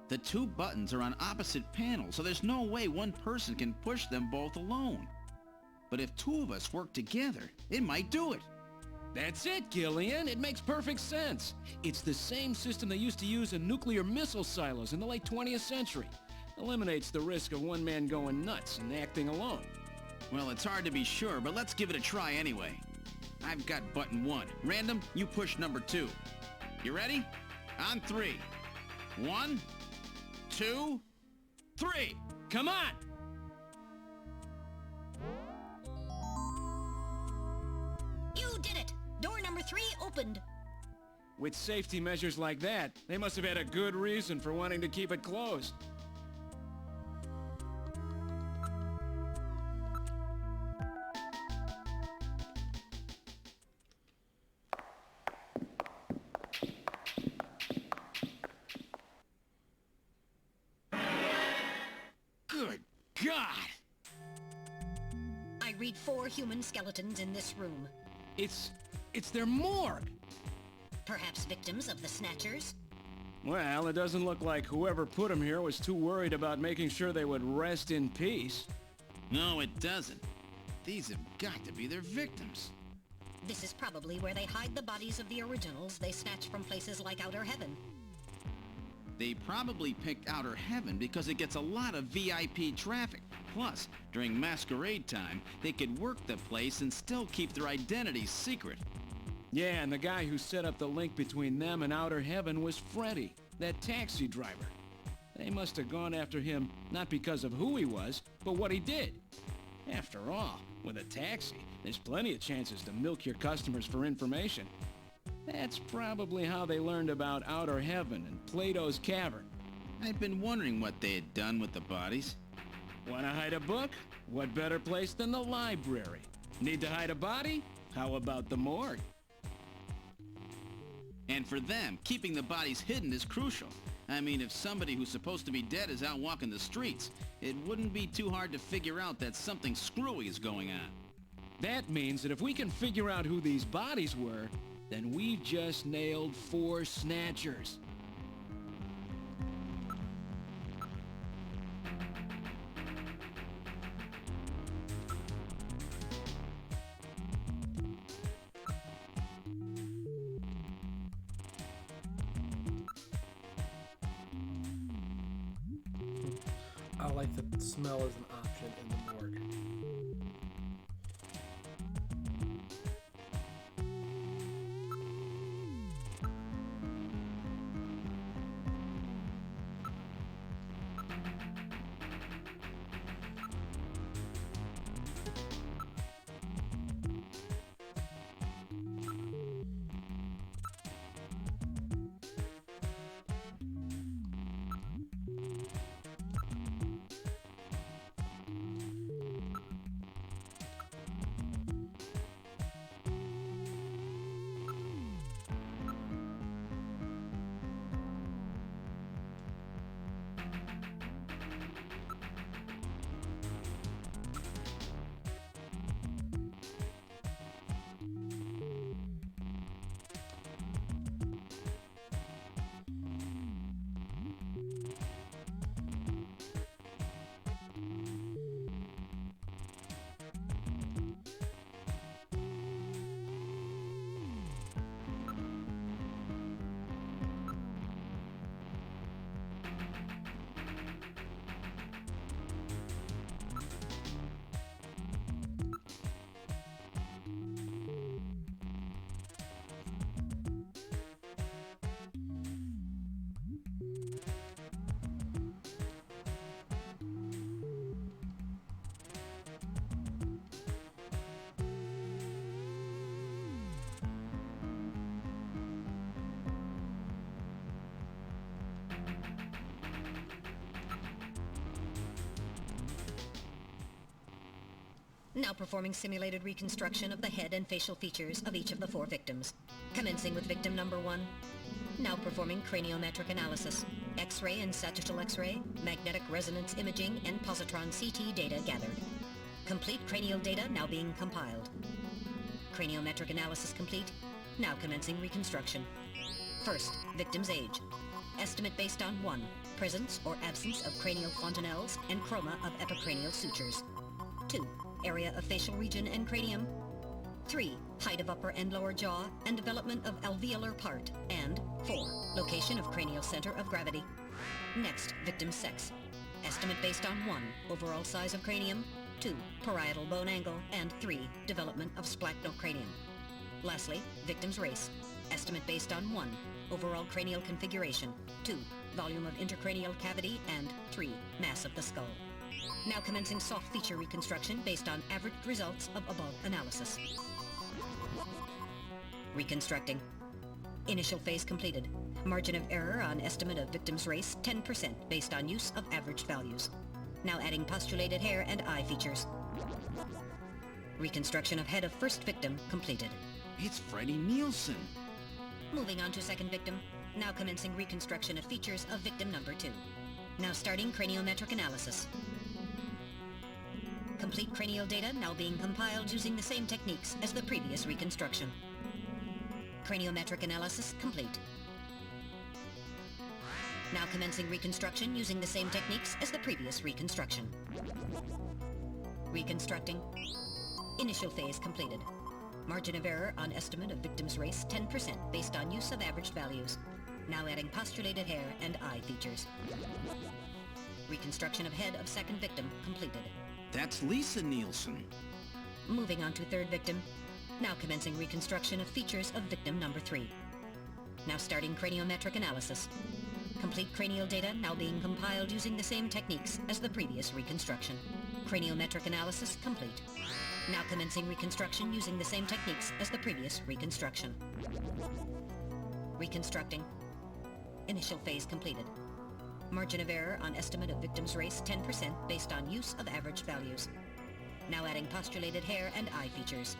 The two buttons are on opposite panels, so there's no way one person can push them both alone. But if two of us work together, it might do it. That's it, Gillian. It makes perfect sense. It's the same system they used to use in nuclear missile silos in the late 20th century. Eliminates the risk of one man going nuts and acting alone. Well, it's hard to be sure, but let's give it a try anyway. I've got button 1. Random, you push number 2. You ready? On 3. 1, 2, 3. Come on! You did it! Door number 3 opened. With safety measures like that, they must have had a good reason for wanting to keep it closed. Good God! I read 4 human skeletons in this room. It's their morgue. Perhaps victims of the Snatchers? Well, it doesn't look like whoever put them here was too worried about making sure they would rest in peace. No, it doesn't. These have got to be their victims. This is probably where they hide the bodies of the originals they snatch from places like Outer Heaven. They probably picked Outer Heaven because it gets a lot of VIP traffic. Plus, during masquerade time, they could work the place and still keep their identities secret. Yeah, and the guy who set up the link between them and Outer Heaven was Freddy, that taxi driver. They must have gone after him not because of who he was, but what he did. After all, with a taxi, there's plenty of chances to milk your customers for information. That's probably how they learned about Outer Heaven and Plato's Cavern. I've been wondering what they had done with the bodies. Want to hide a book? What better place than the library? Need to hide a body? How about the morgue? And for them, keeping the bodies hidden is crucial. I mean, if somebody who's supposed to be dead is out walking the streets, it wouldn't be too hard to figure out that something screwy is going on. That means that if we can figure out who these bodies were, then we've just nailed 4 Snatchers. I like the smell as an option in the morgue. Now performing simulated reconstruction of the head and facial features of each of the 4 victims. Commencing with victim number 1. Now performing craniometric analysis. X-ray and sagittal X-ray, magnetic resonance imaging, and positron CT data gathered. Complete cranial data now being compiled. Craniometric analysis complete. Now commencing reconstruction. First, victim's age. Estimate based on 1. Presence or absence of cranial fontanelles and chroma of epicranial sutures. 2. Area of facial region and cranium. 3. Height of upper and lower jaw and development of alveolar part. And 4. Location of cranial center of gravity. Next, victim's sex. Estimate based on 1. Overall size of cranium. 2. Parietal bone angle. And 3. Development of splachocranium. Lastly, victim's race. Estimate based on 1. Overall cranial configuration. 2. Volume of intercranial cavity. And 3. Mass of the skull. Now commencing soft feature reconstruction based on averaged results of above analysis. Reconstructing. Initial phase completed. Margin of error on estimate of victim's race 10% based on use of averaged values. Now adding postulated hair and eye features. Reconstruction of head of first victim completed. It's Freddy Nielsen. Moving on to second victim. Now commencing reconstruction of features of victim number 2. Now starting craniometric analysis. Complete cranial data now being compiled using the same techniques as the previous reconstruction. Craniometric analysis complete. Now commencing reconstruction using the same techniques as the previous reconstruction. Reconstructing. Initial phase completed. Margin of error on estimate of victim's race 10% based on use of averaged values. Now adding postulated hair and eye features. Reconstruction of head of second victim completed. That's Lisa Nielsen. Moving on to third victim. Now commencing reconstruction of features of victim number 3. Now starting craniometric analysis. Complete cranial data now being compiled using the same techniques as the previous reconstruction. Craniometric analysis complete. Now commencing reconstruction using the same techniques as the previous reconstruction. Reconstructing. Initial phase completed. Margin of error on estimate of victim's race 10% based on use of averaged values. Now adding postulated hair and eye features.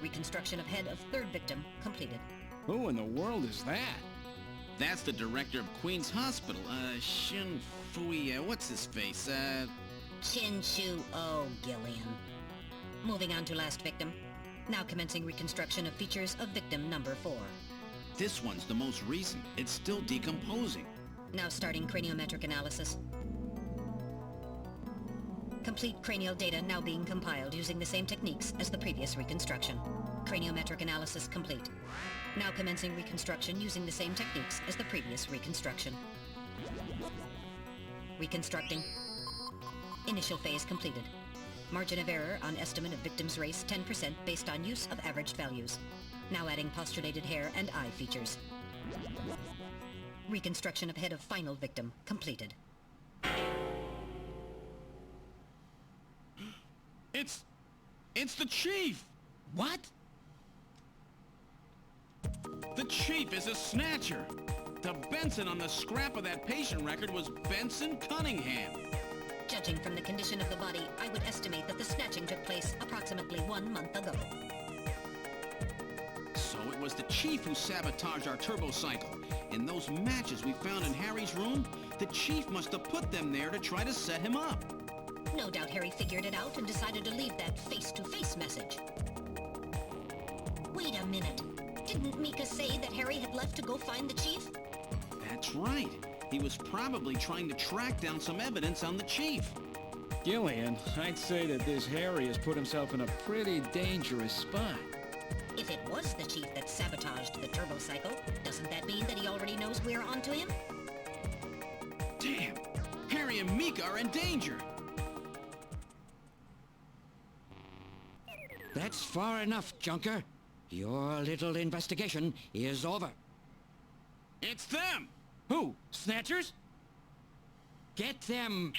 Reconstruction of head of third victim completed. Who in the world is that? That's the director of Queen's Hospital, Shin Fui, what's his face, Chin Shu O Gillian. Moving on to last victim. Now commencing reconstruction of features of victim number 4. This one's the most recent. It's still decomposing. Now starting craniometric analysis. Complete cranial data now being compiled using the same techniques as the previous reconstruction. Craniometric analysis complete. Now commencing reconstruction using the same techniques as the previous reconstruction. Reconstructing. Initial phase completed. Margin of error on estimate of victim's race 10% based on use of averaged values. Now adding postulated hair and eye features. Reconstruction of head of final victim completed. It's the Chief! What? The Chief is a Snatcher! The Benson on the scrap of that patient record was Benson Cunningham. Judging from the condition of the body, I would estimate that the snatching took place approximately 1 month ago. So it was the Chief who sabotaged our turbocycle. And those matches we found in Harry's room, the Chief must have put them there to try to set him up. No doubt Harry figured it out and decided to leave that face-to-face message. Wait a minute. Didn't Mika say that Harry had left to go find the Chief? That's right. He was probably trying to track down some evidence on the Chief. Gillian, I'd say that this Harry has put himself in a pretty dangerous spot. If it was the Chief that sabotaged the turbocycle, doesn't that mean that he already knows we're onto him? Damn! Harry and Mika are in danger! That's far enough, Junker. Your little investigation is over. It's them! Who? Snatchers? Get them!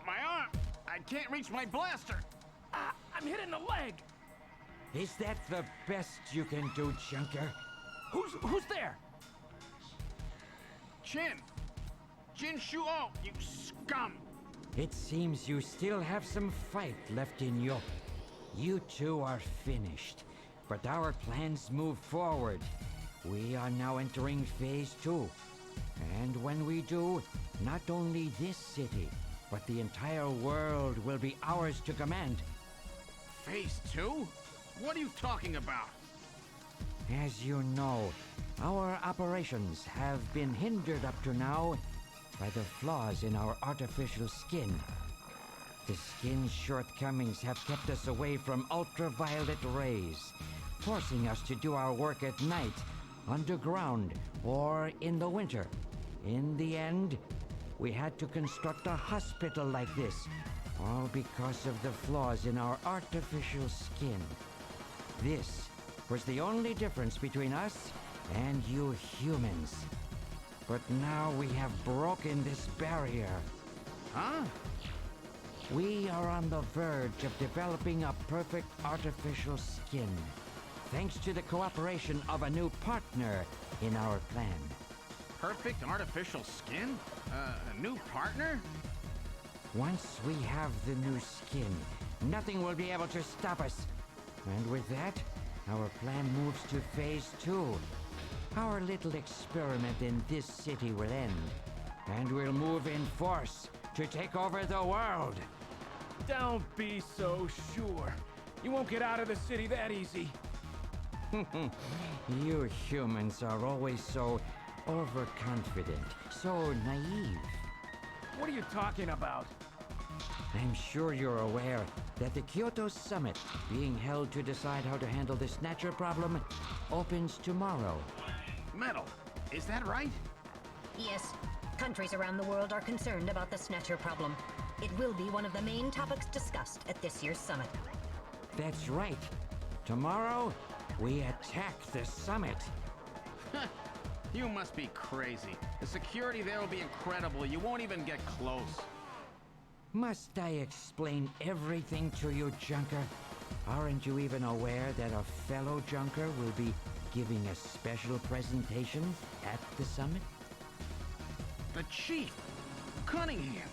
My arm! I can't reach my blaster! I'm hit in the leg! Is that the best you can do, Junker? Who's there? Jin Shuo, you scum! It seems you still have some fight left in you. You two are finished, but our plans move forward. We are now entering Phase 2. And when we do, not only this city, but the entire world will be ours to command. Phase 2? What are you talking about? As you know, our operations have been hindered up to now by the flaws in our artificial skin. The skin's shortcomings have kept us away from ultraviolet rays, forcing us to do our work at night, underground, or in the winter. In the end, we had to construct a hospital like this, all because of the flaws in our artificial skin. This was the only difference between us and you humans. But now we have broken this barrier. Huh? We are on the verge of developing a perfect artificial skin, thanks to the cooperation of a new partner in our plan. Perfect artificial skin? A new partner? Once we have the new skin, nothing will be able to stop us. And with that, our plan moves to Phase 2. Our little experiment in this city will end, and we'll move in force to take over the world. Don't be so sure. You won't get out of the city that easy. You humans are always so overconfident, so naive. What are you talking about? I'm sure you're aware that the Kyoto Summit, being held to decide how to handle the Snatcher problem, opens tomorrow. Metal, is that right? Yes. Countries around the world are concerned about the Snatcher problem. It will be one of the main topics discussed at this year's summit. That's right. Tomorrow, we attack the summit. You must be crazy. The security there will be incredible. You won't even get close. Must I explain everything to you, Junker? Aren't you even aware that a fellow Junker will be giving a special presentation at the summit? The Chief! Cunningham!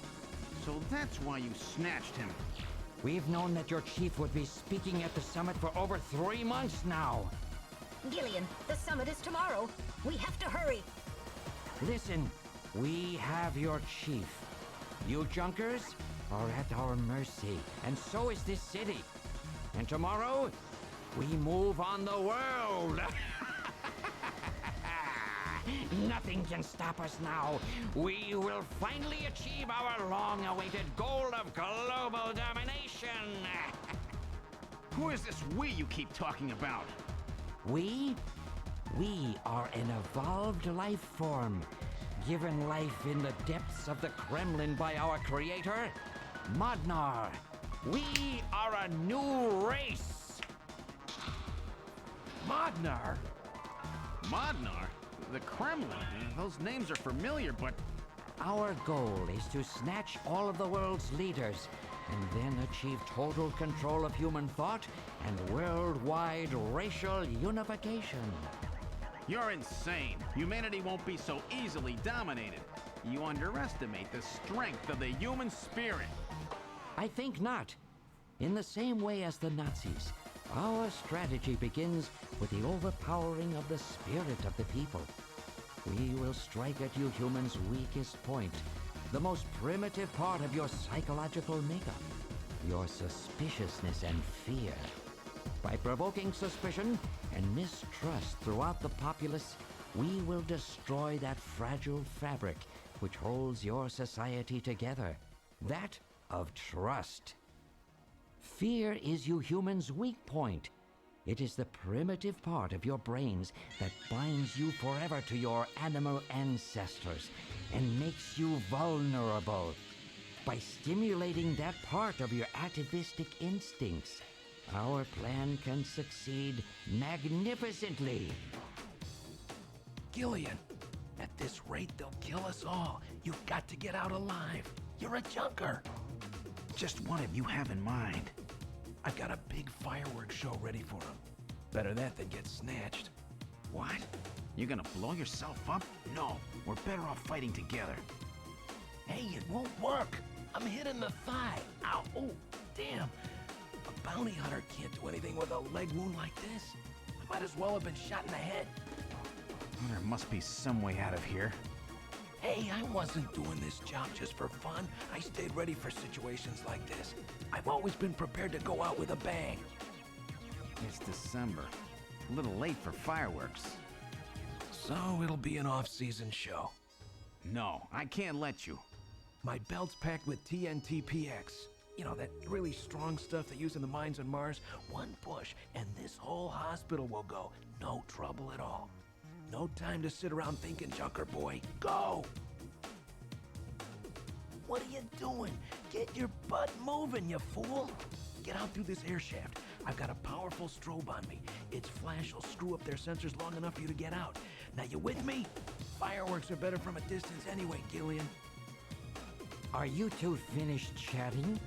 So that's why you snatched him. We've known that your chief would be speaking at the summit for over 3 months now. Gillian, the summit is tomorrow. We have to hurry. Listen, we have your chief. You Junkers are at our mercy, and so is this city. And tomorrow, we move on the world. Nothing can stop us now. We will finally achieve our long-awaited goal of global domination. Who is this we you keep talking about? We are an evolved life form, given life in the depths of the Kremlin by our creator, Modnar. We are a new race. Modnar? Modnar? The Kremlin? Those names are familiar, but... Our goal is to snatch all of the world's leaders, and then achieve total control of human thought and worldwide racial unification. You're insane. Humanity won't be so easily dominated. You underestimate the strength of the human spirit. I think not. In the same way as the Nazis, our strategy begins with the overpowering of the spirit of the people. We will strike at you humans' weakest point, the most primitive part of your psychological makeup, your suspiciousness and fear. By provoking suspicion and mistrust throughout the populace, we will destroy that fragile fabric which holds your society together, that of trust. Fear is you humans' weak point. It is the primitive part of your brains that binds you forever to your animal ancestors and makes you vulnerable. By stimulating that part of your atavistic instincts, our plan can succeed magnificently. Gillian, at this rate they'll kill us all. You've got to get out alive. You're a junker. Just what have you have in mind? I've got a big fireworks show ready for him. Better that than get snatched. What? You're gonna blow yourself up? No, we're better off fighting together. Hey, it won't work. I'm hit in the thigh. Ow, oh, damn. A bounty hunter can't do anything with a leg wound like this. I might as well have been shot in the head. There must be some way out of here. Hey, I wasn't doing this job just for fun. I stayed ready for situations like this. I've always been prepared to go out with a bang. It's December. A little late for fireworks. So it'll be an off-season show. No, I can't let you. My belt's packed with TNT PX. You know, that really strong stuff they use in the mines on Mars. One push, and this whole hospital will go. No trouble at all. No time to sit around thinking, Junker boy. Go! What are you doing? Get your butt moving, you fool! Get out through this air shaft. I've got a powerful strobe on me. Its flash will screw up their sensors long enough for you to get out. Now, you with me? Fireworks are better from a distance anyway, Gillian. Are you two finished chatting?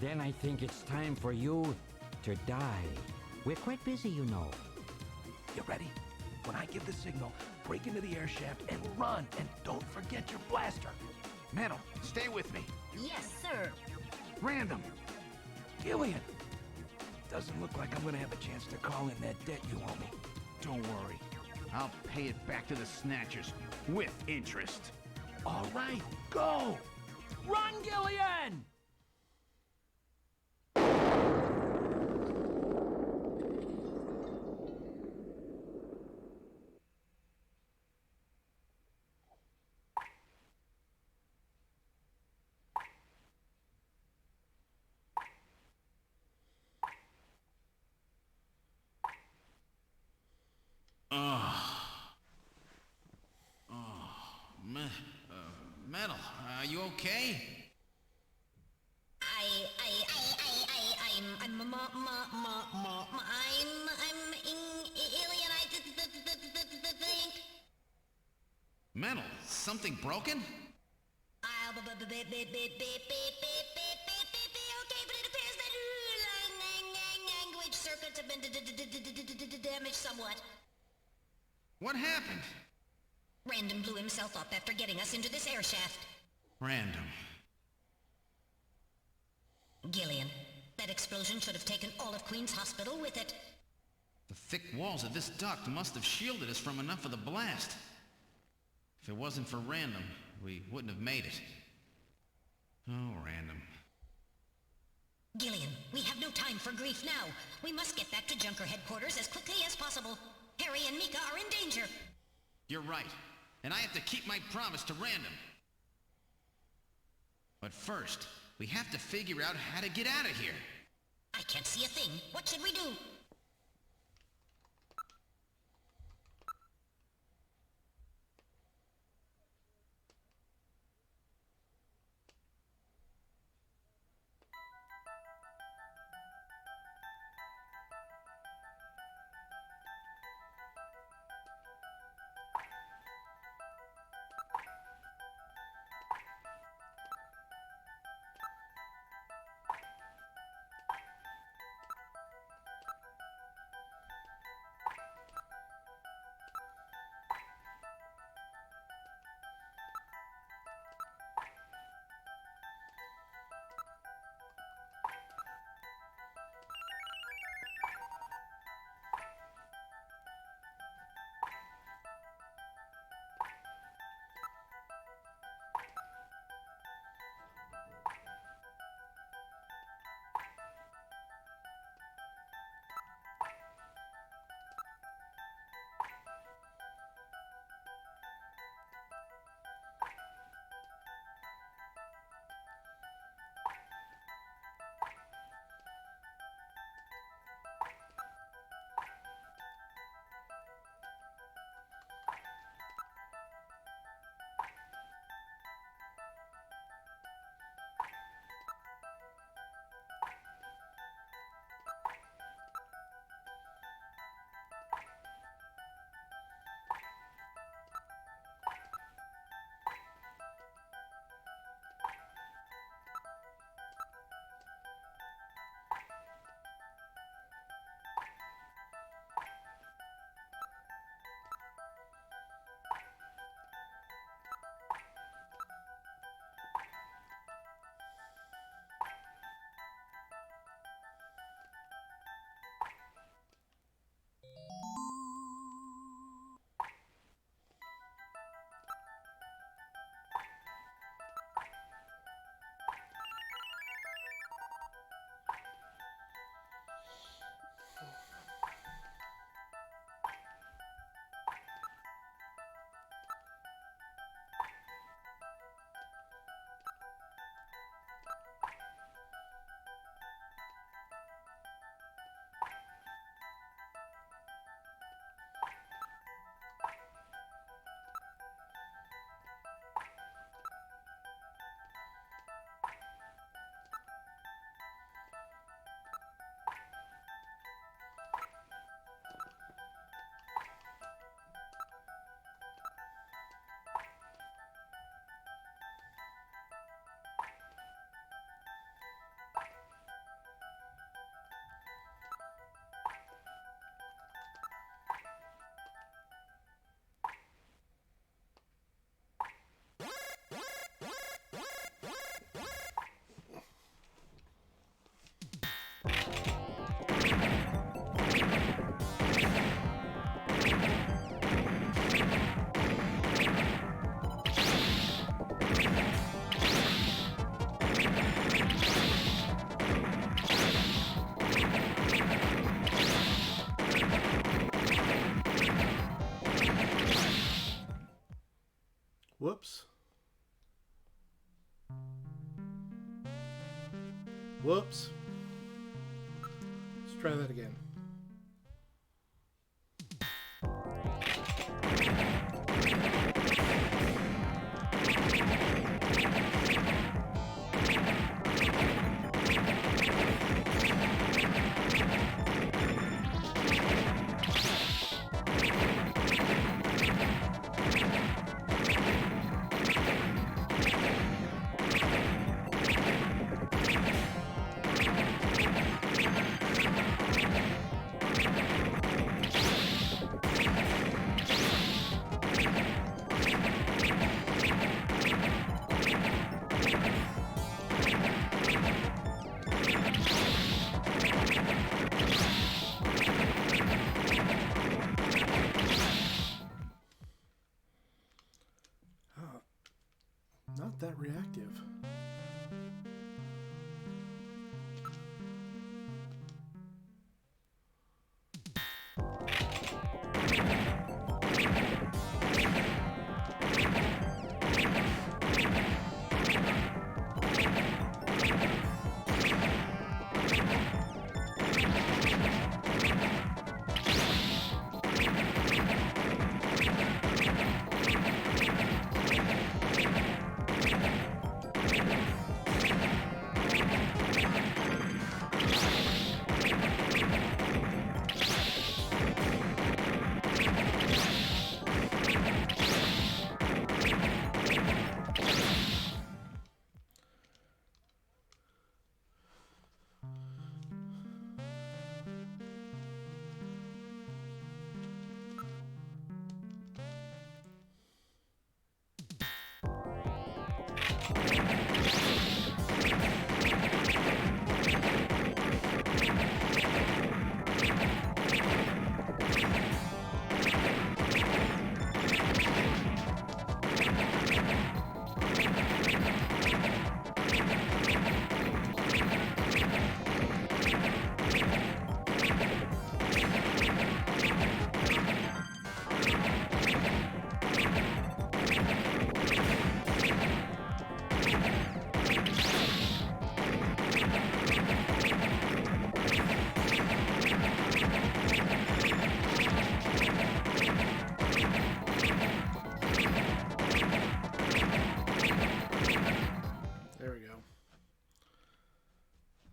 Then I think it's time for you to die. We're quite busy, you know. You ready? When I give the signal, break into the air shaft and run, and don't forget your blaster. Metal, stay with me. Yes, sir. Random. Gillian! Doesn't look like I'm gonna have a chance to call in that debt you owe me. Don't worry. I'll pay it back to the Snatchers with interest. All right, go! Run, Gillian! Metal, are you okay? Think. Metal, something broken? Okay, but it appears that language circuits have been damaged somewhat. What happened? Random blew himself up after getting us into this air shaft. Random. Gillian, that explosion should have taken all of Queen's Hospital with it. The thick walls of this duct must have shielded us from enough of the blast. If it wasn't for Random, we wouldn't have made it. Oh, Random. Gillian, we have no time for grief now. We must get back to Junker headquarters as quickly as possible. Harry and Mika are in danger. You're right. And I have to keep my promise to Random. But first, we have to figure out how to get out of here. I can't see a thing. What should we do? Whoops. Let's try that again. Not that reactive.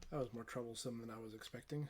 That was more troublesome than I was expecting.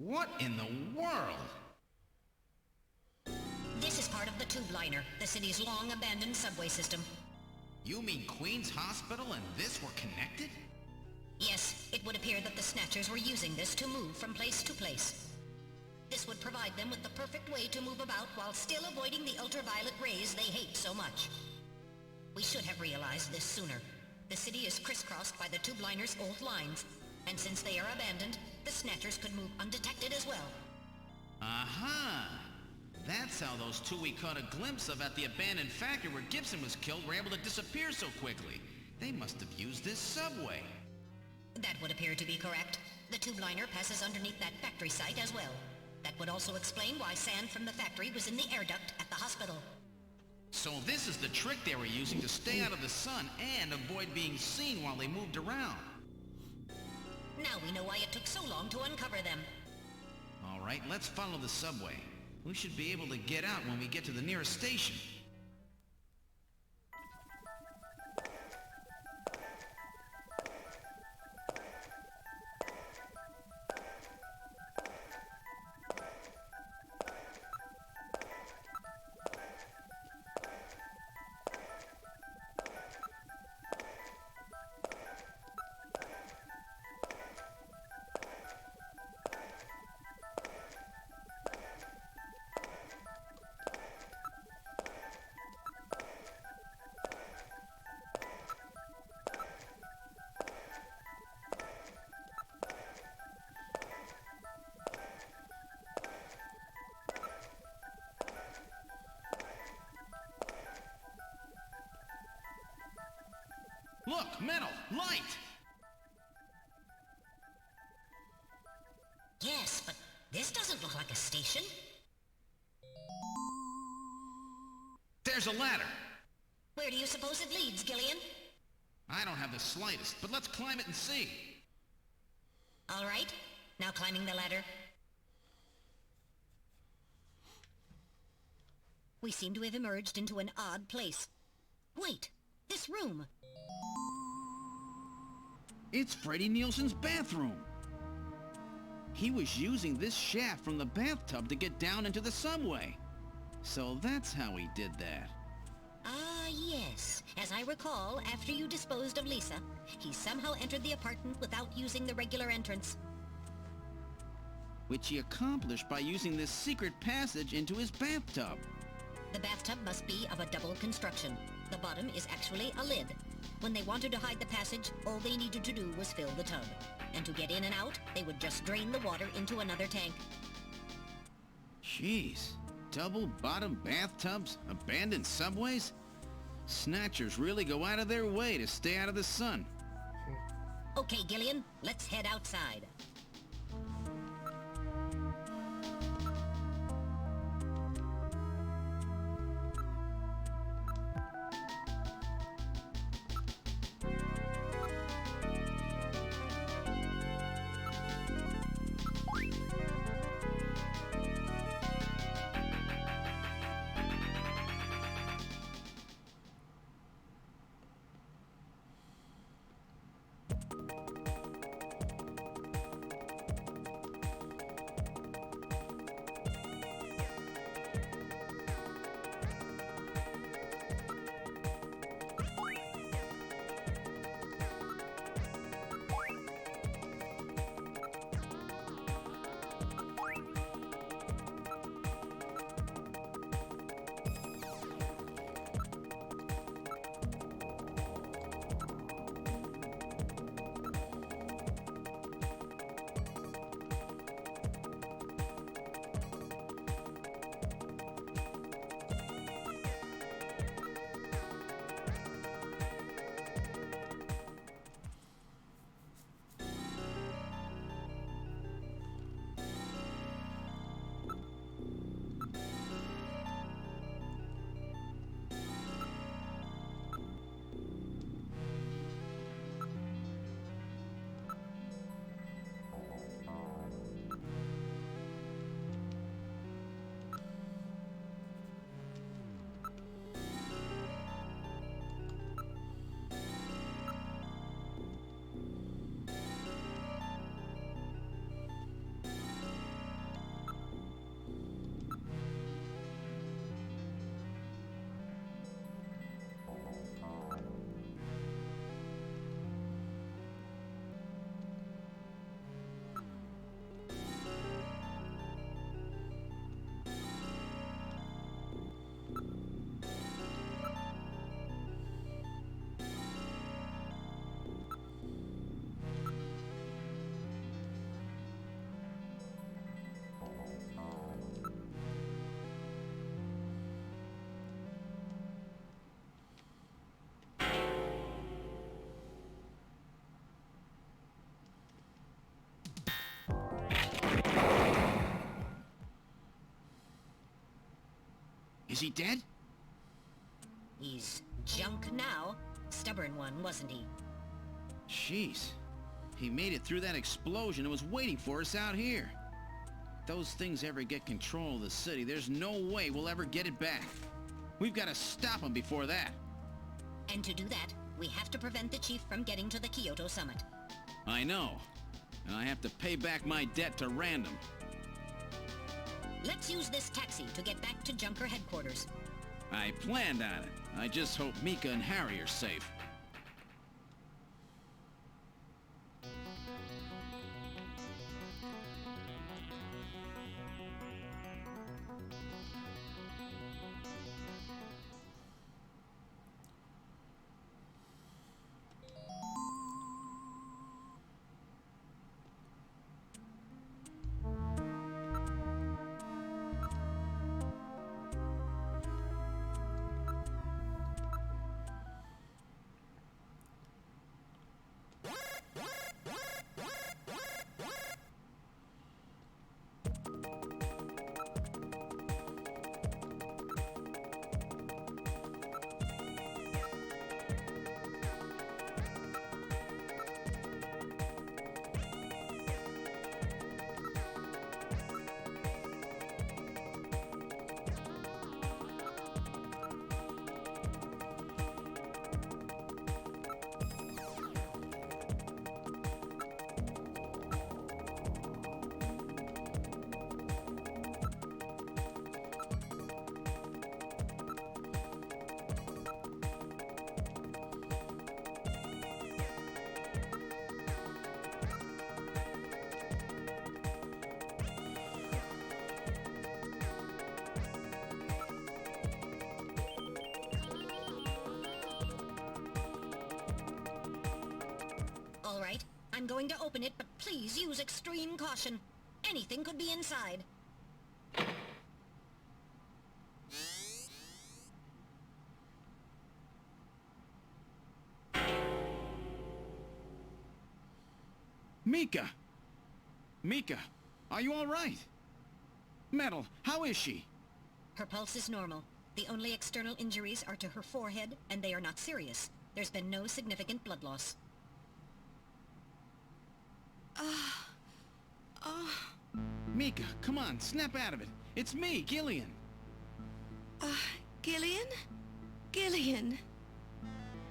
What in the world? This is part of the tube liner, the city's long-abandoned subway system. You mean Queen's Hospital and this were connected? Yes, it would appear that the Snatchers were using this to move from place to place. This would provide them with the perfect way to move about while still avoiding the ultraviolet rays they hate so much. We should have realized this sooner. The city is crisscrossed by the tube liner's old lines, and since they are abandoned, the Snatchers could move undetected as well. Aha! That's how those two we caught a glimpse of at the abandoned factory where Gibson was killed were able to disappear so quickly. They must have used this subway. That would appear to be correct. The tube liner passes underneath that factory site as well. That would also explain why sand from the factory was in the air duct at the hospital. So this is the trick they were using to stay out of the sun and avoid being seen while they moved around. Now we know why it took so long to uncover them. All right, let's follow the subway. We should be able to get out when we get to the nearest station. Look, metal, light! Yes, but this doesn't look like a station. There's a ladder! Where do you suppose it leads, Gillian? I don't have the slightest, but let's climb it and see. All right, now climbing the ladder. We seem to have emerged into an odd place. Wait, this room. It's Freddy Nielsen's bathroom. He was using this shaft from the bathtub to get down into the subway. So that's how he did that. Ah, yes. As I recall, after you disposed of Lisa, he somehow entered the apartment without using the regular entrance. Which he accomplished by using this secret passage into his bathtub. The bathtub must be of a double construction. The bottom is actually a lid. When they wanted to hide the passage, all they needed to do was fill the tub. And to get in and out, they would just drain the water into another tank. Jeez. Double bottom bathtubs? Abandoned subways? Snatchers really go out of their way to stay out of the sun. Okay, Gillian, let's head outside. Is he dead? He's junk now. Stubborn one, wasn't he? Jeez. He made it through that explosion and was waiting for us out here. If those things ever get control of the city, there's no way we'll ever get it back. We've got to stop them before that. And to do that, we have to prevent the chief from getting to the Kyoto summit. I know. And I have to pay back my debt to Random. Let's use this taxi to get back to Junker headquarters. I planned on it. I just hope Mika and Harry are safe. I'm going to open it, but please use extreme caution. Anything could be inside. Mika! Mika, are you all right? Metal, how is she? Her pulse is normal. The only external injuries are to her forehead, and they are not serious. There's been no significant blood loss. Mika, come on, snap out of it. It's me, Gillian. Gillian? Gillian.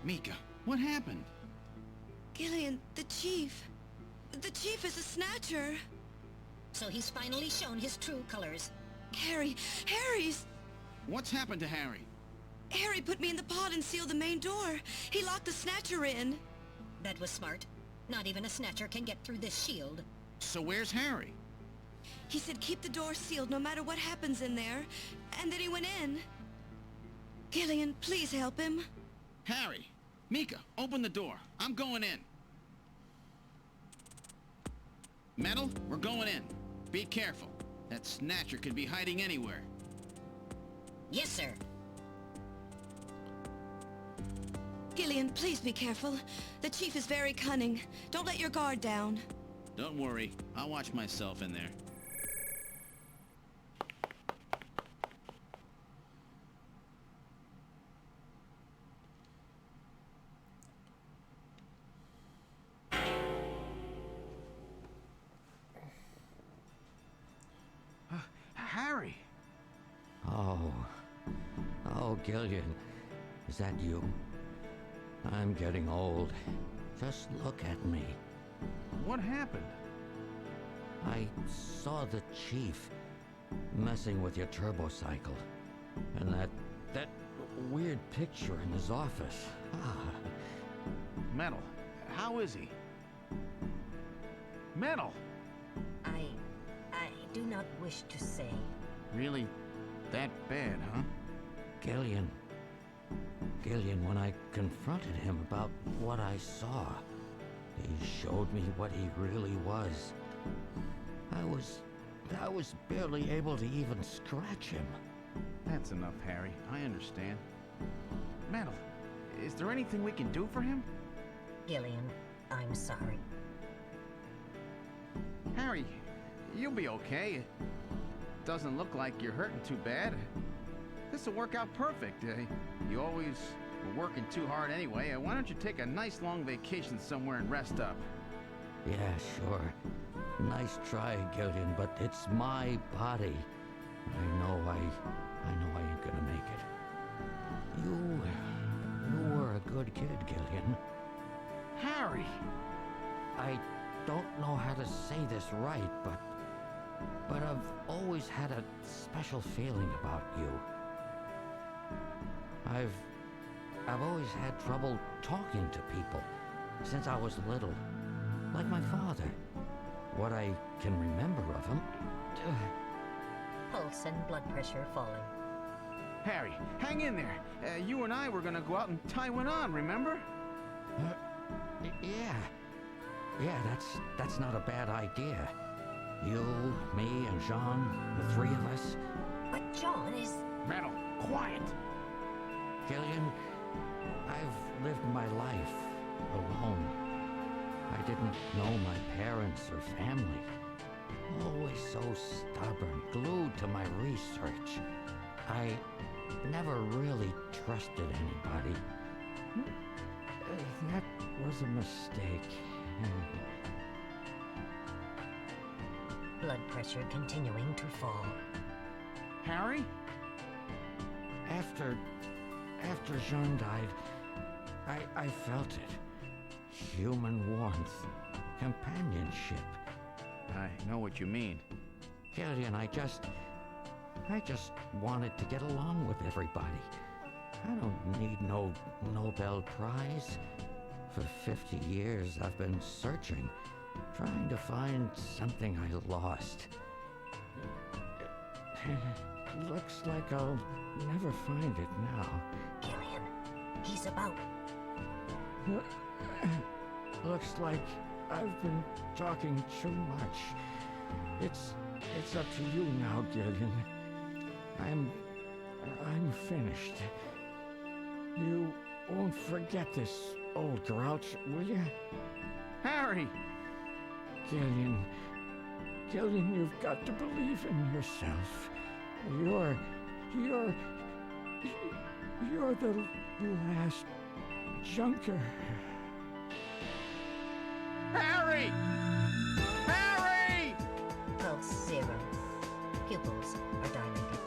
Mika, what happened? Gillian, the Chief. The Chief is a Snatcher. So he's finally shown his true colors. Harry's... What's happened to Harry? Harry put me in the pod and sealed the main door. He locked the Snatcher in. That was smart. Not even a Snatcher can get through this shield. So where's Harry? He said keep the door sealed no matter what happens in there. And then he went in. Gillian, please help him. Harry! Mika, open the door. I'm going in. Metal, we're going in. Be careful. That Snatcher could be hiding anywhere. Yes, sir. Gillian, please be careful. The Chief is very cunning. Don't let your guard down. Don't worry. I'll watch myself in there. Harry! Oh, Gillian, is that you? I'm getting old. Just look at me. What happened? I saw the Chief messing with your turbocycle. And that weird picture in his office. Metal, how is he? Metal! I do not wish to say. Really? That bad, huh? Gillian, when I confronted him about what I saw, he showed me what he really was. I was barely able to even scratch him. That's enough, Harry. I understand. Metal, is there anything we can do for him? Gillian, I'm sorry. Harry, you'll be okay. It doesn't look like you're hurting too bad. This'll work out perfect. You always were working too hard anyway. Why don't you take a nice long vacation somewhere and rest up? Yeah, sure. Nice try, Gillian, but it's my body. I know I ain't gonna make it. You were a good kid, Gillian. Harry! I don't know how to say this right, but I've always had a special feeling about you. I've always had trouble talking to people since I was little, like my father. What I can remember of him. Pulse and blood pressure falling. Harry, hang in there. You and I were gonna go out and tie one on, remember? Yeah, that's not a bad idea. You, me, and Jean, the three of us. But John is... Metal, quiet! Gillian, I've lived my life alone. I didn't know my parents or family. Always so stubborn, glued to my research. I never really trusted anybody. That was a mistake. Blood pressure continuing to fall. Harry? After Jean died, I felt it. Human warmth, companionship. I know what you mean. Gillian, I just wanted to get along with everybody. I don't need no Nobel Prize. For 50 years, I've been searching, trying to find something I lost. Looks like I'll never find it now. Gillian, he's about... Looks like I've been talking too much. It's up to you now, Gillian. I'm finished. You won't forget this, old grouch, will you? Harry! Gillian, you've got to believe in yourself. You're the last junker. Harry! Harry! Pulse 0. Pupils are dilated.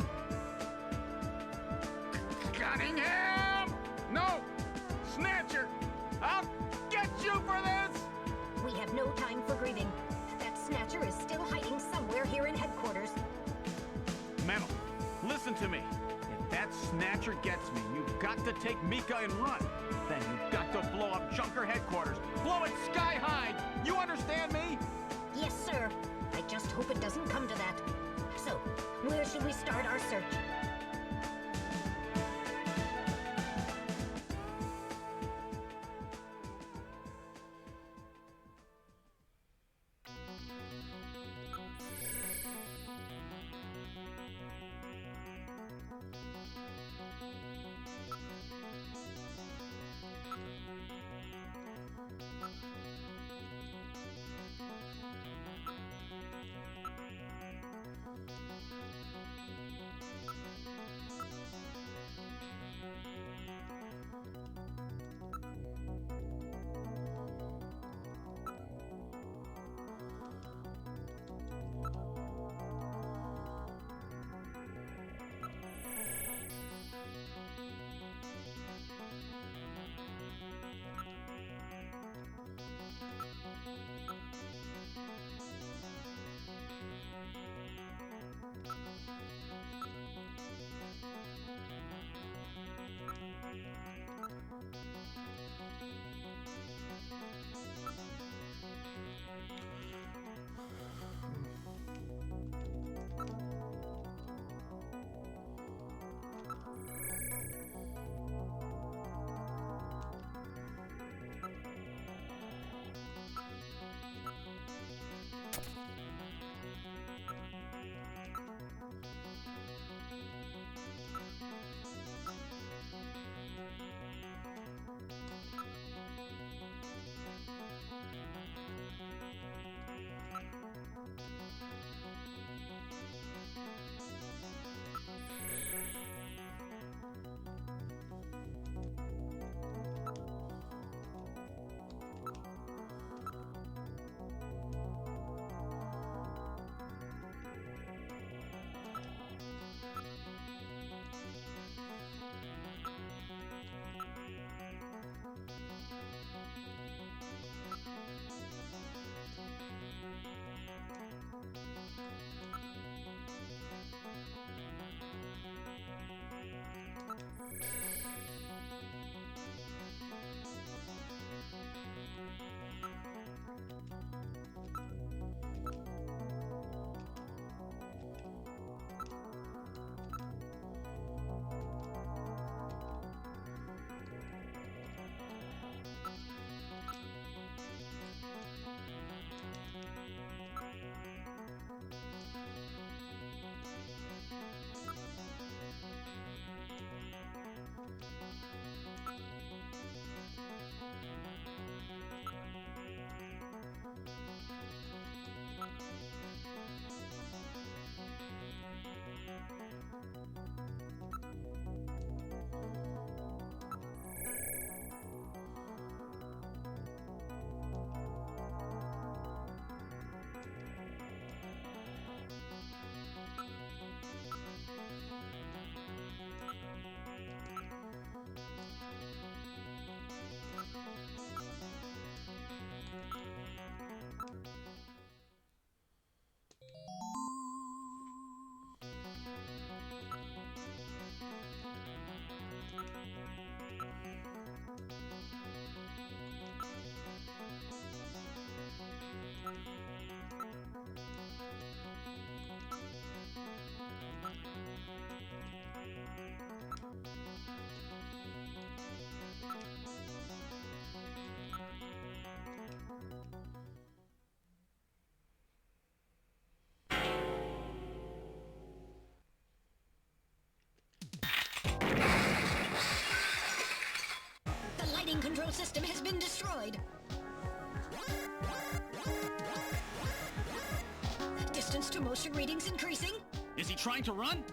Cunningham! No! Snatcher! I'll get you for this! We have no time for grieving. That Snatcher is still hiding somewhere here in headquarters. Metal, listen to me. If that Snatcher gets me, you've got to take Mika and run. Then you've got to blow up Junker headquarters. Blow it sky high! You understand me? Yes, sir. I just hope it doesn't come to that. So, where should we start our search? system has been destroyed. Distance to motion readings increasing. Is he trying to run?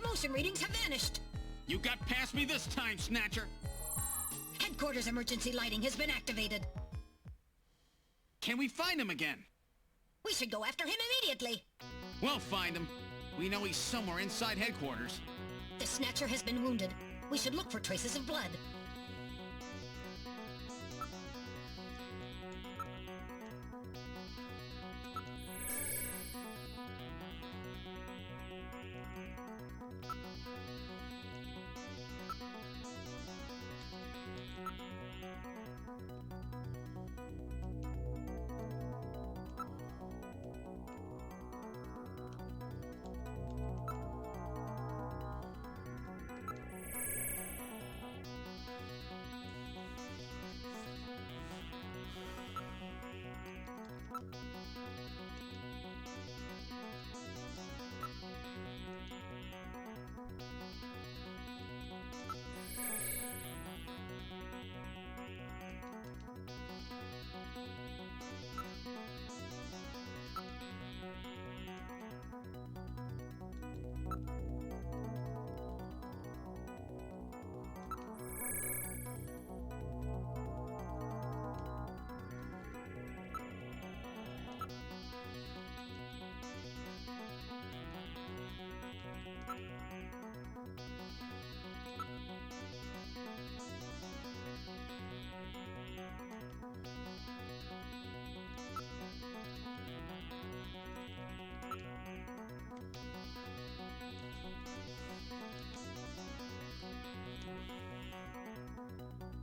Motion readings have vanished. You got past me this time, Snatcher. Headquarters emergency lighting has been activated. Can we find him again? We should go after him immediately. We'll find him. We know he's somewhere inside headquarters. The Snatcher has been wounded. We should look for traces of blood.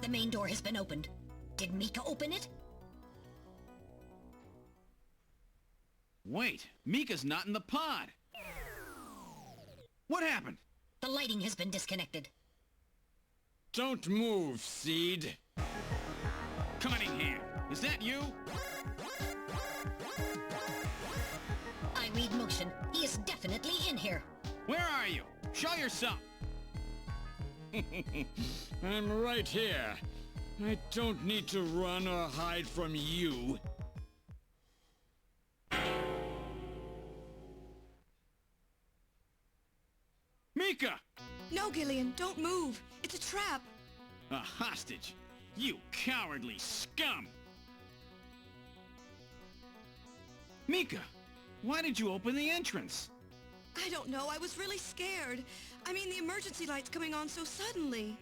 The main door has been opened. Did Mika open it? Wait, Mika's not in the pod. What happened? The lighting has been disconnected. Don't move, Seed. Cunningham, is that you? I read motion. He is definitely in here. Where are you? Show yourself. I'm right here. I don't need to run or hide from you. Mika! No, Gillian, don't move. It's a trap. A hostage? You cowardly scum! Mika, why did you open the entrance? I don't know. I was really scared. I mean, the emergency light's coming on so suddenly.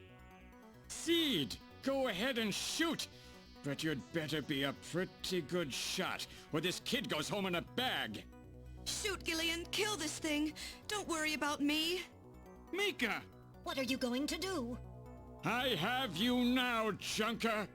Seed, go ahead and shoot. But you'd better be a pretty good shot, or this kid goes home in a bag. Shoot, Gillian. Kill this thing. Don't worry about me. Mika! What are you going to do? I have you now, Junker.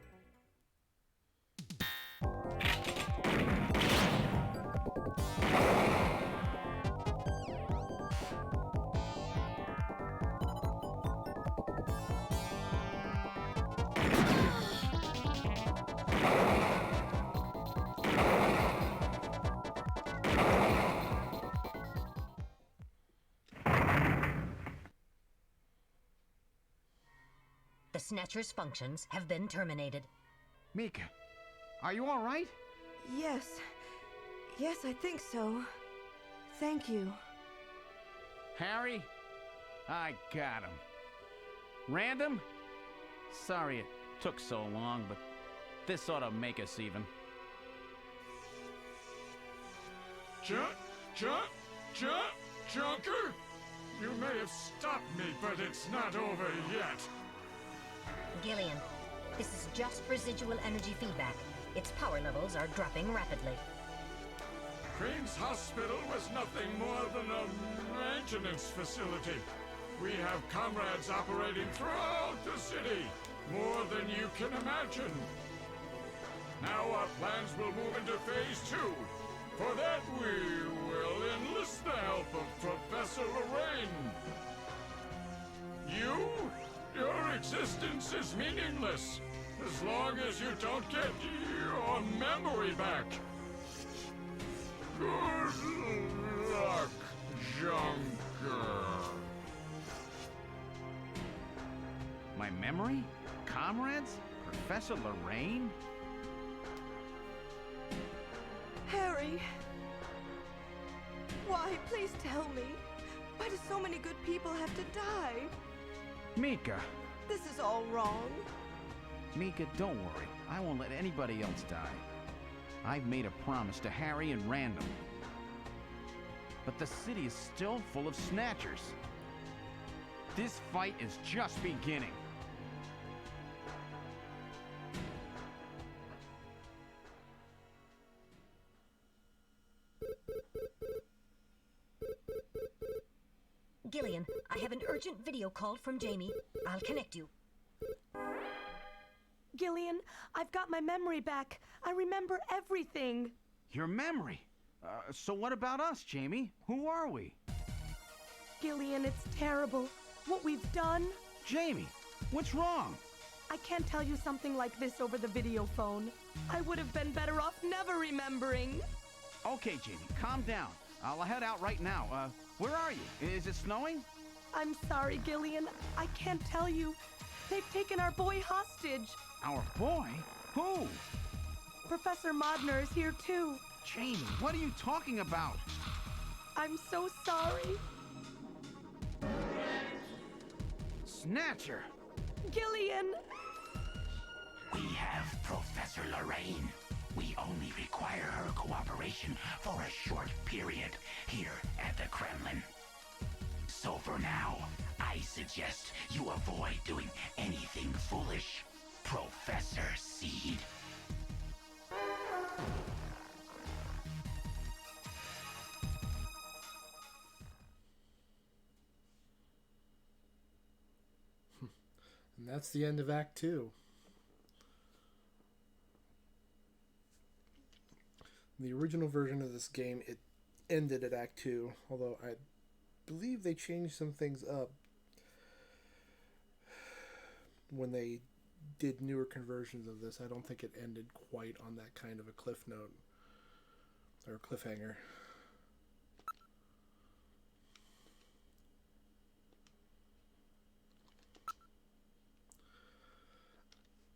The Snatcher's functions have been terminated. Mika, are you all right? Yes. Yes, I think so. Thank you. Harry? I got him. Random? Sorry it took so long, but this ought to make us even. Junker? You may have stopped me, but it's not over yet. Gillian, this is just residual energy feedback. Its power levels are dropping rapidly. Crane's hospital was nothing more than a maintenance facility. We have comrades operating throughout the city, more than you can imagine. Now our plans will move into Phase 2. For that, we will enlist the help of Professor Lorraine. Your existence is meaningless, as long as you don't get your memory back. Good luck, Junker. My memory? comrades? Professor Lorraine? Harry! Why? Please tell me. Why do so many good people have to die? Mika! This is all wrong. Mika, don't worry. I won't let anybody else die. I've made a promise to Harry and Random. But the city is still full of Snatchers. This fight is just beginning. Gillian, I have an urgent video call from Jamie. I'll connect you. Gillian, I've got my memory back. I remember everything. Your memory? So what about us, Jamie? Who are we? Gillian, it's terrible. What we've done. Jamie, what's wrong? I can't tell you something like this over the video phone. I would have been better off never remembering. Okay, Jamie, calm down. I'll head out right now. Where are you? Is it snowing? I'm sorry, Gillian. I can't tell you. They've taken our boy hostage. Our boy? Who? Professor Modner is here too. Jamie, what are you talking about? I'm so sorry. Snatcher! Gillian! We have Professor Lorraine. We only require her cooperation for a short period here at the Kremlin. So for now, I suggest you avoid doing anything foolish, Professor Seed. And that's the end of Act 2. The original version of this game, it ended at Act 2, although I believe they changed some things up when they did newer conversions of this. I don't think it ended quite on that kind of a cliff note or cliffhanger.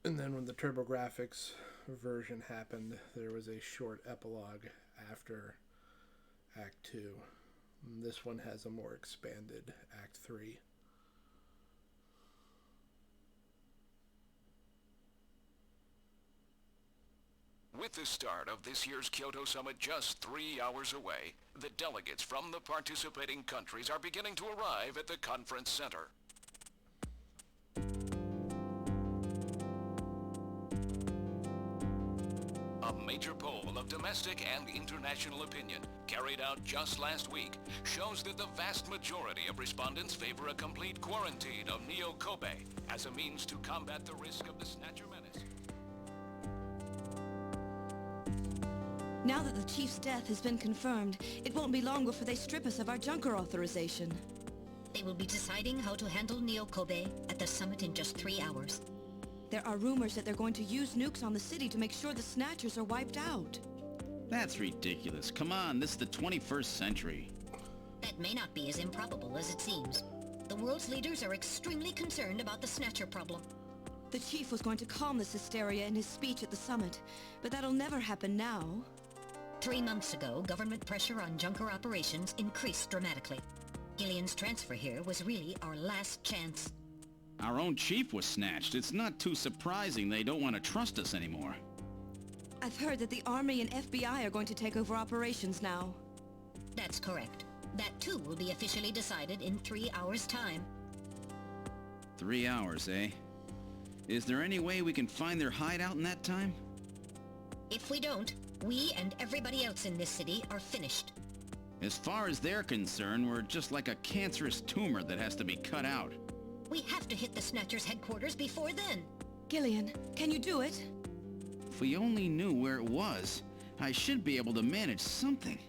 And then when the TurboGrafx version happened, there was a short epilogue after Act 2. And this one has a more expanded Act 3. With the start of this year's Kyoto Summit just 3 hours away, the delegates from the participating countries are beginning to arrive at the conference center. A major poll of domestic and international opinion, carried out just last week, shows that the vast majority of respondents favor a complete quarantine of Neo Kobe as a means to combat the risk of the Snatcher menace. Now that the Chief's death has been confirmed, it won't be long before they strip us of our Junker authorization. They will be deciding how to handle Neo Kobe at the summit in just 3 hours. There are rumors that they're going to use nukes on the city to make sure the Snatchers are wiped out. That's ridiculous. Come on, this is the 21st century. That may not be as improbable as it seems. The world's leaders are extremely concerned about the Snatcher problem. The Chief was going to calm this hysteria in his speech at the summit, but that'll never happen now. 3 months ago, government pressure on Junker operations increased dramatically. Gillian's transfer here was really our last chance. Our own chief was snatched. It's not too surprising they don't want to trust us anymore. I've heard that the Army and FBI are going to take over operations now. That's correct. That too will be officially decided in 3 hours' time. 3 hours, eh? Is there any way we can find their hideout in that time? If we don't, we and everybody else in this city are finished. As far as they're concerned, we're just like a cancerous tumor that has to be cut out. We have to hit the Snatchers' headquarters before then. Gillian, can you do it? If we only knew where it was, I should be able to manage something.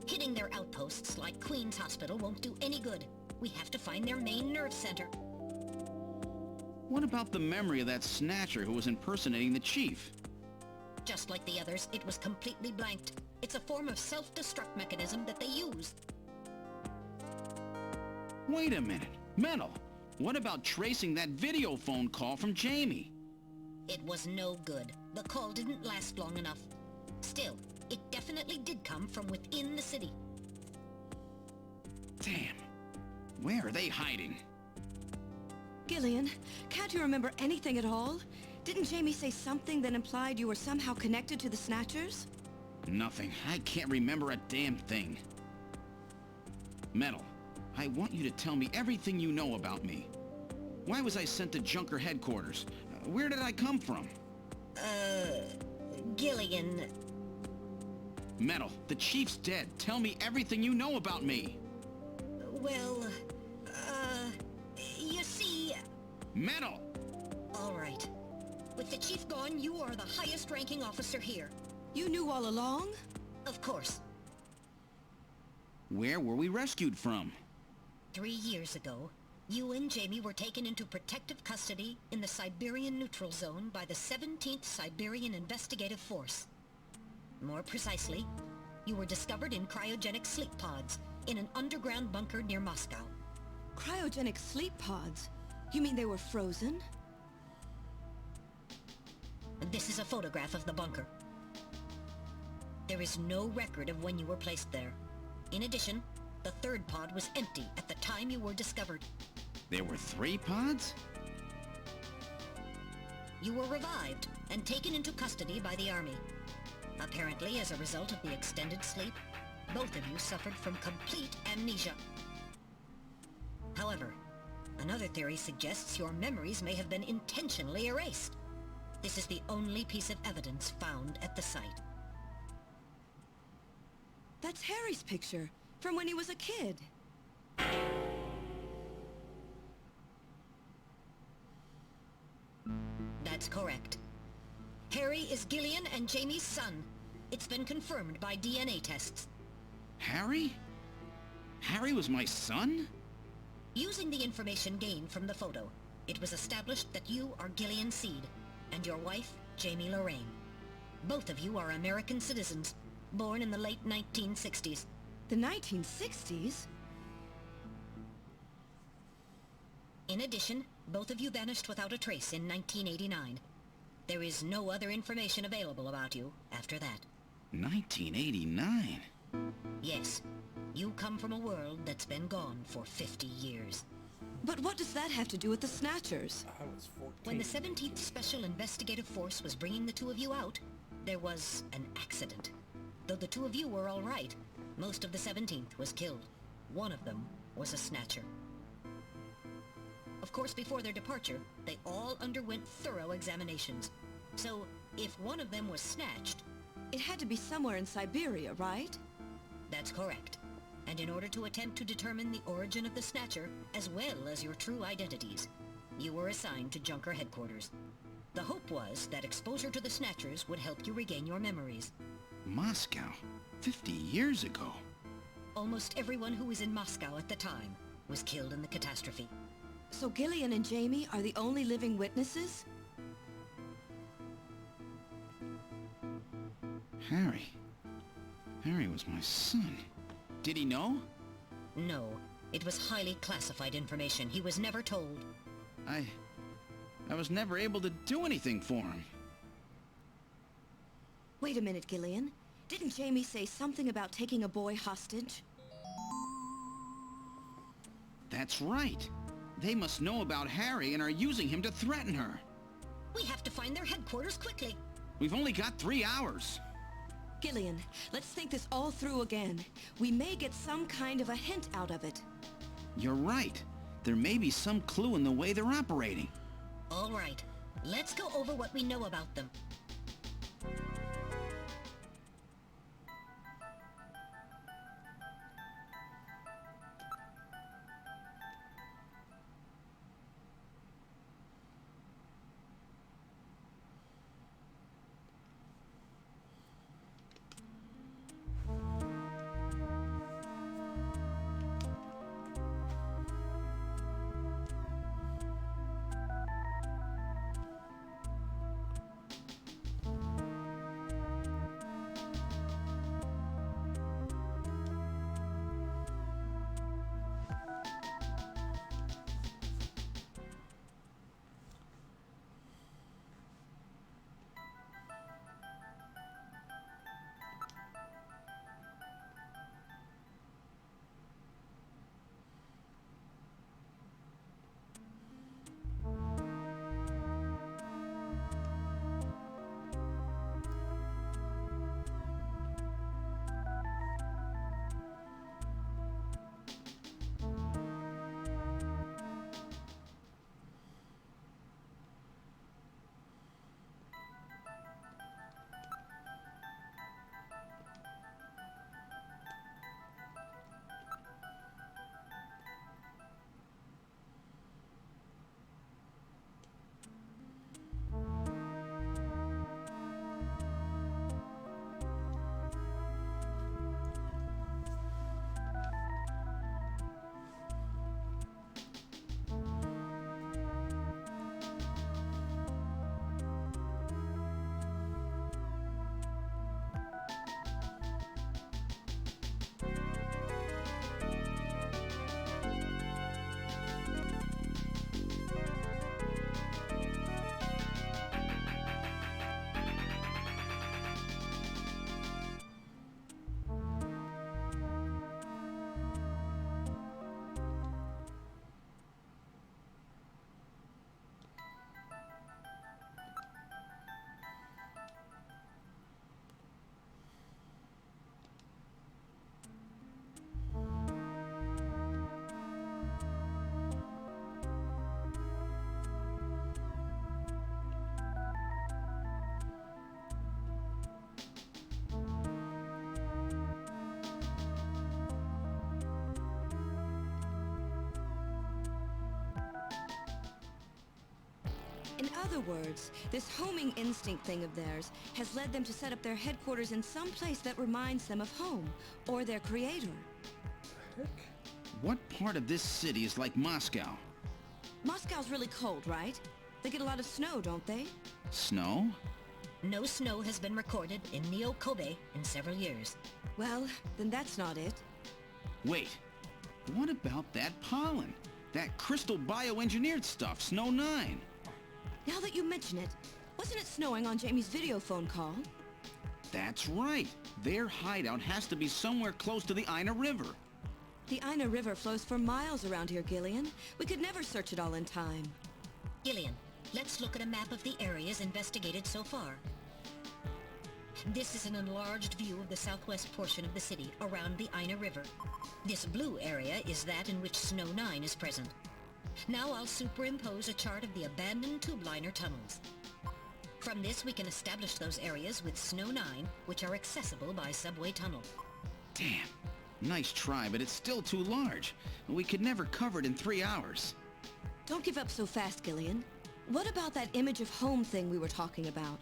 Hitting their outposts like Queen's Hospital won't do any good. We have to find their main nerve center. What about the memory of that Snatcher who was impersonating the chief? Just like the others, it was completely blanked. It's a form of self-destruct mechanism that they use. Wait a minute. Metal! What about tracing that video phone call from Jamie? It was no good. The call didn't last long enough. Still, it definitely did come from within the city. Damn. Where are they hiding? Gillian, can't you remember anything at all? Didn't Jamie say something that implied you were somehow connected to the Snatchers? Nothing. I can't remember a damn thing. Metal, I want you to tell me everything you know about me. Why was I sent to Junker headquarters? Where did I come from? Gillian... Metal, the chief's dead. Tell me everything you know about me. Well, you see... Metal! All right. With the chief gone, you are the highest-ranking officer here. You knew all along? Of course. Where were we rescued from? 3 years ago, you and Jamie were taken into protective custody in the Siberian Neutral Zone by the 17th Siberian Investigative Force. More precisely, you were discovered in cryogenic sleep pods in an underground bunker near Moscow. Cryogenic sleep pods? You mean they were frozen? This is a photograph of the bunker. There is no record of when you were placed there. In addition, the third pod was empty at the time you were discovered. There were 3 pods? You were revived and taken into custody by the army. Apparently, as a result of the extended sleep, both of you suffered from complete amnesia. However, another theory suggests your memories may have been intentionally erased. This is the only piece of evidence found at the site. That's Harry's picture, from when he was a kid. That's correct. Harry is Gillian and Jamie's son. It's been confirmed by DNA tests. Harry? Harry was my son? Using the information gained from the photo, it was established that you are Gillian Seed, and your wife, Jamie Lorraine. Both of you are American citizens, born in the late 1960s. The 1960s? In addition, both of you vanished without a trace in 1989. There is no other information available about you after that. 1989? Yes. You come from a world that's been gone for 50 years. But what does that have to do with the Snatchers? I was 14. When the 17th Special Investigative Force was bringing the two of you out, there was an accident. Though the two of you were all right, most of the 17th was killed. One of them was a Snatcher. Of course, before their departure, they all underwent thorough examinations. So, if one of them was snatched... It had to be somewhere in Siberia, right? That's correct. And in order to attempt to determine the origin of the Snatcher, as well as your true identities, you were assigned to Junker headquarters. The hope was that exposure to the Snatchers would help you regain your memories. Moscow? 50 years ago? Almost everyone who was in Moscow at the time was killed in the catastrophe. So Gillian and Jamie are the only living witnesses? Harry was my son. Did he know? No. It was highly classified information. He was never told. I was never able to do anything for him. Wait a minute, Gillian. Didn't Jamie say something about taking a boy hostage? That's right. They must know about Harry and are using him to threaten her. We have to find their headquarters quickly. We've only got 3 hours. Gillian, let's think this all through again. We may get some kind of a hint out of it. You're right. There may be some clue in the way they're operating. All right. Let's go over what we know about them. In other words, this homing instinct thing of theirs has led them to set up their headquarters in some place that reminds them of home, or their creator. What part of this city is like Moscow? Moscow's really cold, right? They get a lot of snow, don't they? Snow? No snow has been recorded in Neo-Kobe in several years. Well, then that's not it. Wait, what about that pollen? That crystal bioengineered stuff, Snow 9? Now that you mention it, wasn't it snowing on Jamie's video phone call? That's right. Their hideout has to be somewhere close to the Ina River. The Ina River flows for miles around here, Gillian. We could never search it all in time. Gillian, let's look at a map of the areas investigated so far. This is an enlarged view of the southwest portion of the city around the Ina River. This blue area is that in which Snow 9 is present. Now I'll superimpose a chart of the abandoned tube liner tunnels. From this we can establish those areas with Snow 9, which are accessible by subway tunnel. Damn. Nice try, but it's still too large. We could never cover it in 3 hours. Don't give up so fast, Gillian. What about that image of home thing we were talking about?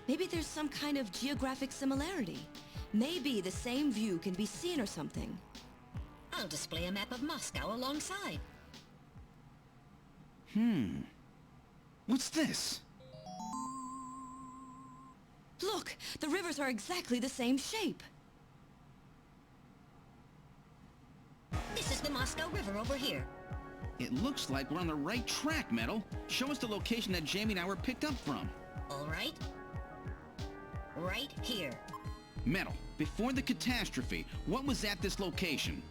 Maybe there's some kind of geographic similarity. Maybe the same view can be seen or something. I'll display a map of Moscow alongside. What's this? Look! The rivers are exactly the same shape! This is the Moscow River over here. It looks like we're on the right track, Metal. Show us the location that Jamie and I were picked up from. All right. Right here. Metal, before the catastrophe, what was at this location?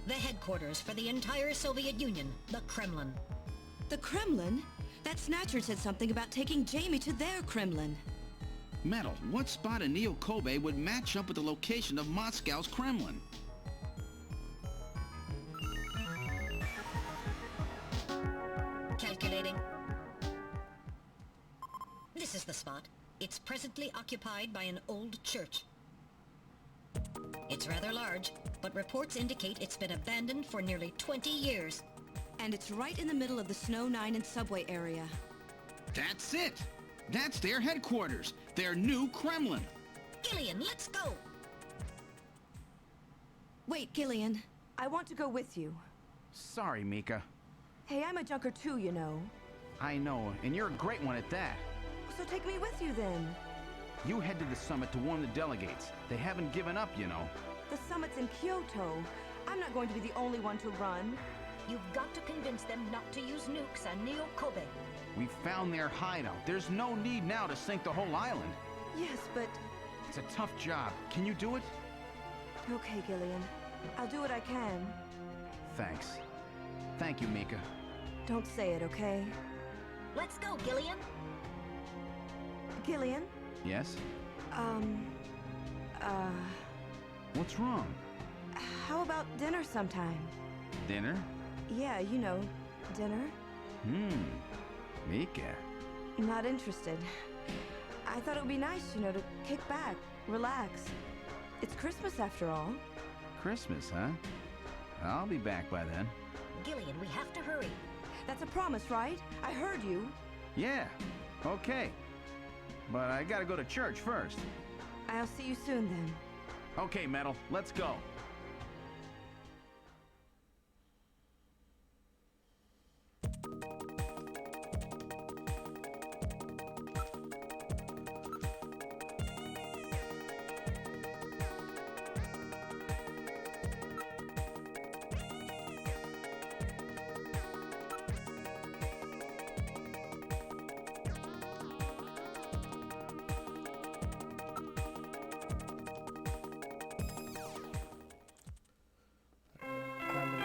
The headquarters for the entire Soviet Union, the Kremlin. The Kremlin? That Snatcher said something about taking Jamie to their Kremlin. Metal, what spot in Neo-Kobe would match up with the location of Moscow's Kremlin? Calculating. This is the spot. It's presently occupied by an old church. It's rather large, but reports indicate it's been abandoned for nearly 20 years. And it's right in the middle of the Snow 9 and subway area. That's it! That's their headquarters, their new Kremlin. Gillian, let's go! Wait, Gillian. I want to go with you. Sorry, Mika. Hey, I'm a junker too, you know. I know, and you're a great one at that. So take me with you then. You head to the summit to warn the delegates. They haven't given up, you know. The summit's in Kyoto. I'm not going to be the only one to run. You've got to convince them not to use nukes on Neo-Kobe. We found their hideout. There's no need now to sink the whole island. Yes, but... It's a tough job. Can you do it? Okay, Gillian. I'll do what I can. Thanks. Thank you, Mika. Don't say it, okay? Let's go, Gillian. Gillian? Yes? What's wrong? How about dinner sometime? Dinner? Yeah, you know, dinner. Mika. Not interested. I thought it would be nice, you know, to kick back, relax. It's Christmas after all. Christmas, huh? I'll be back by then. Gillian, we have to hurry. That's a promise, right? I heard you. Yeah, okay. But I gotta go to church first. I'll see you soon then. Okay, Metal, let's go.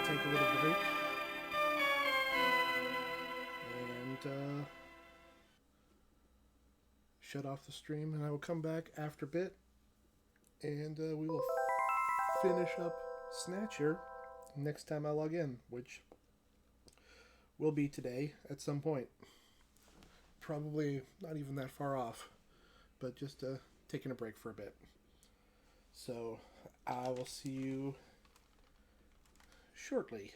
Take a little break and shut off the stream, and I will come back after a bit and we will finish up Snatcher next time I log in, which will be today at some point. Probably not even that far off, but just taking a break for a bit. So I will see you shortly.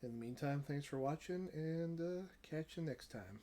In the meantime, thanks for watching, and catch you next time.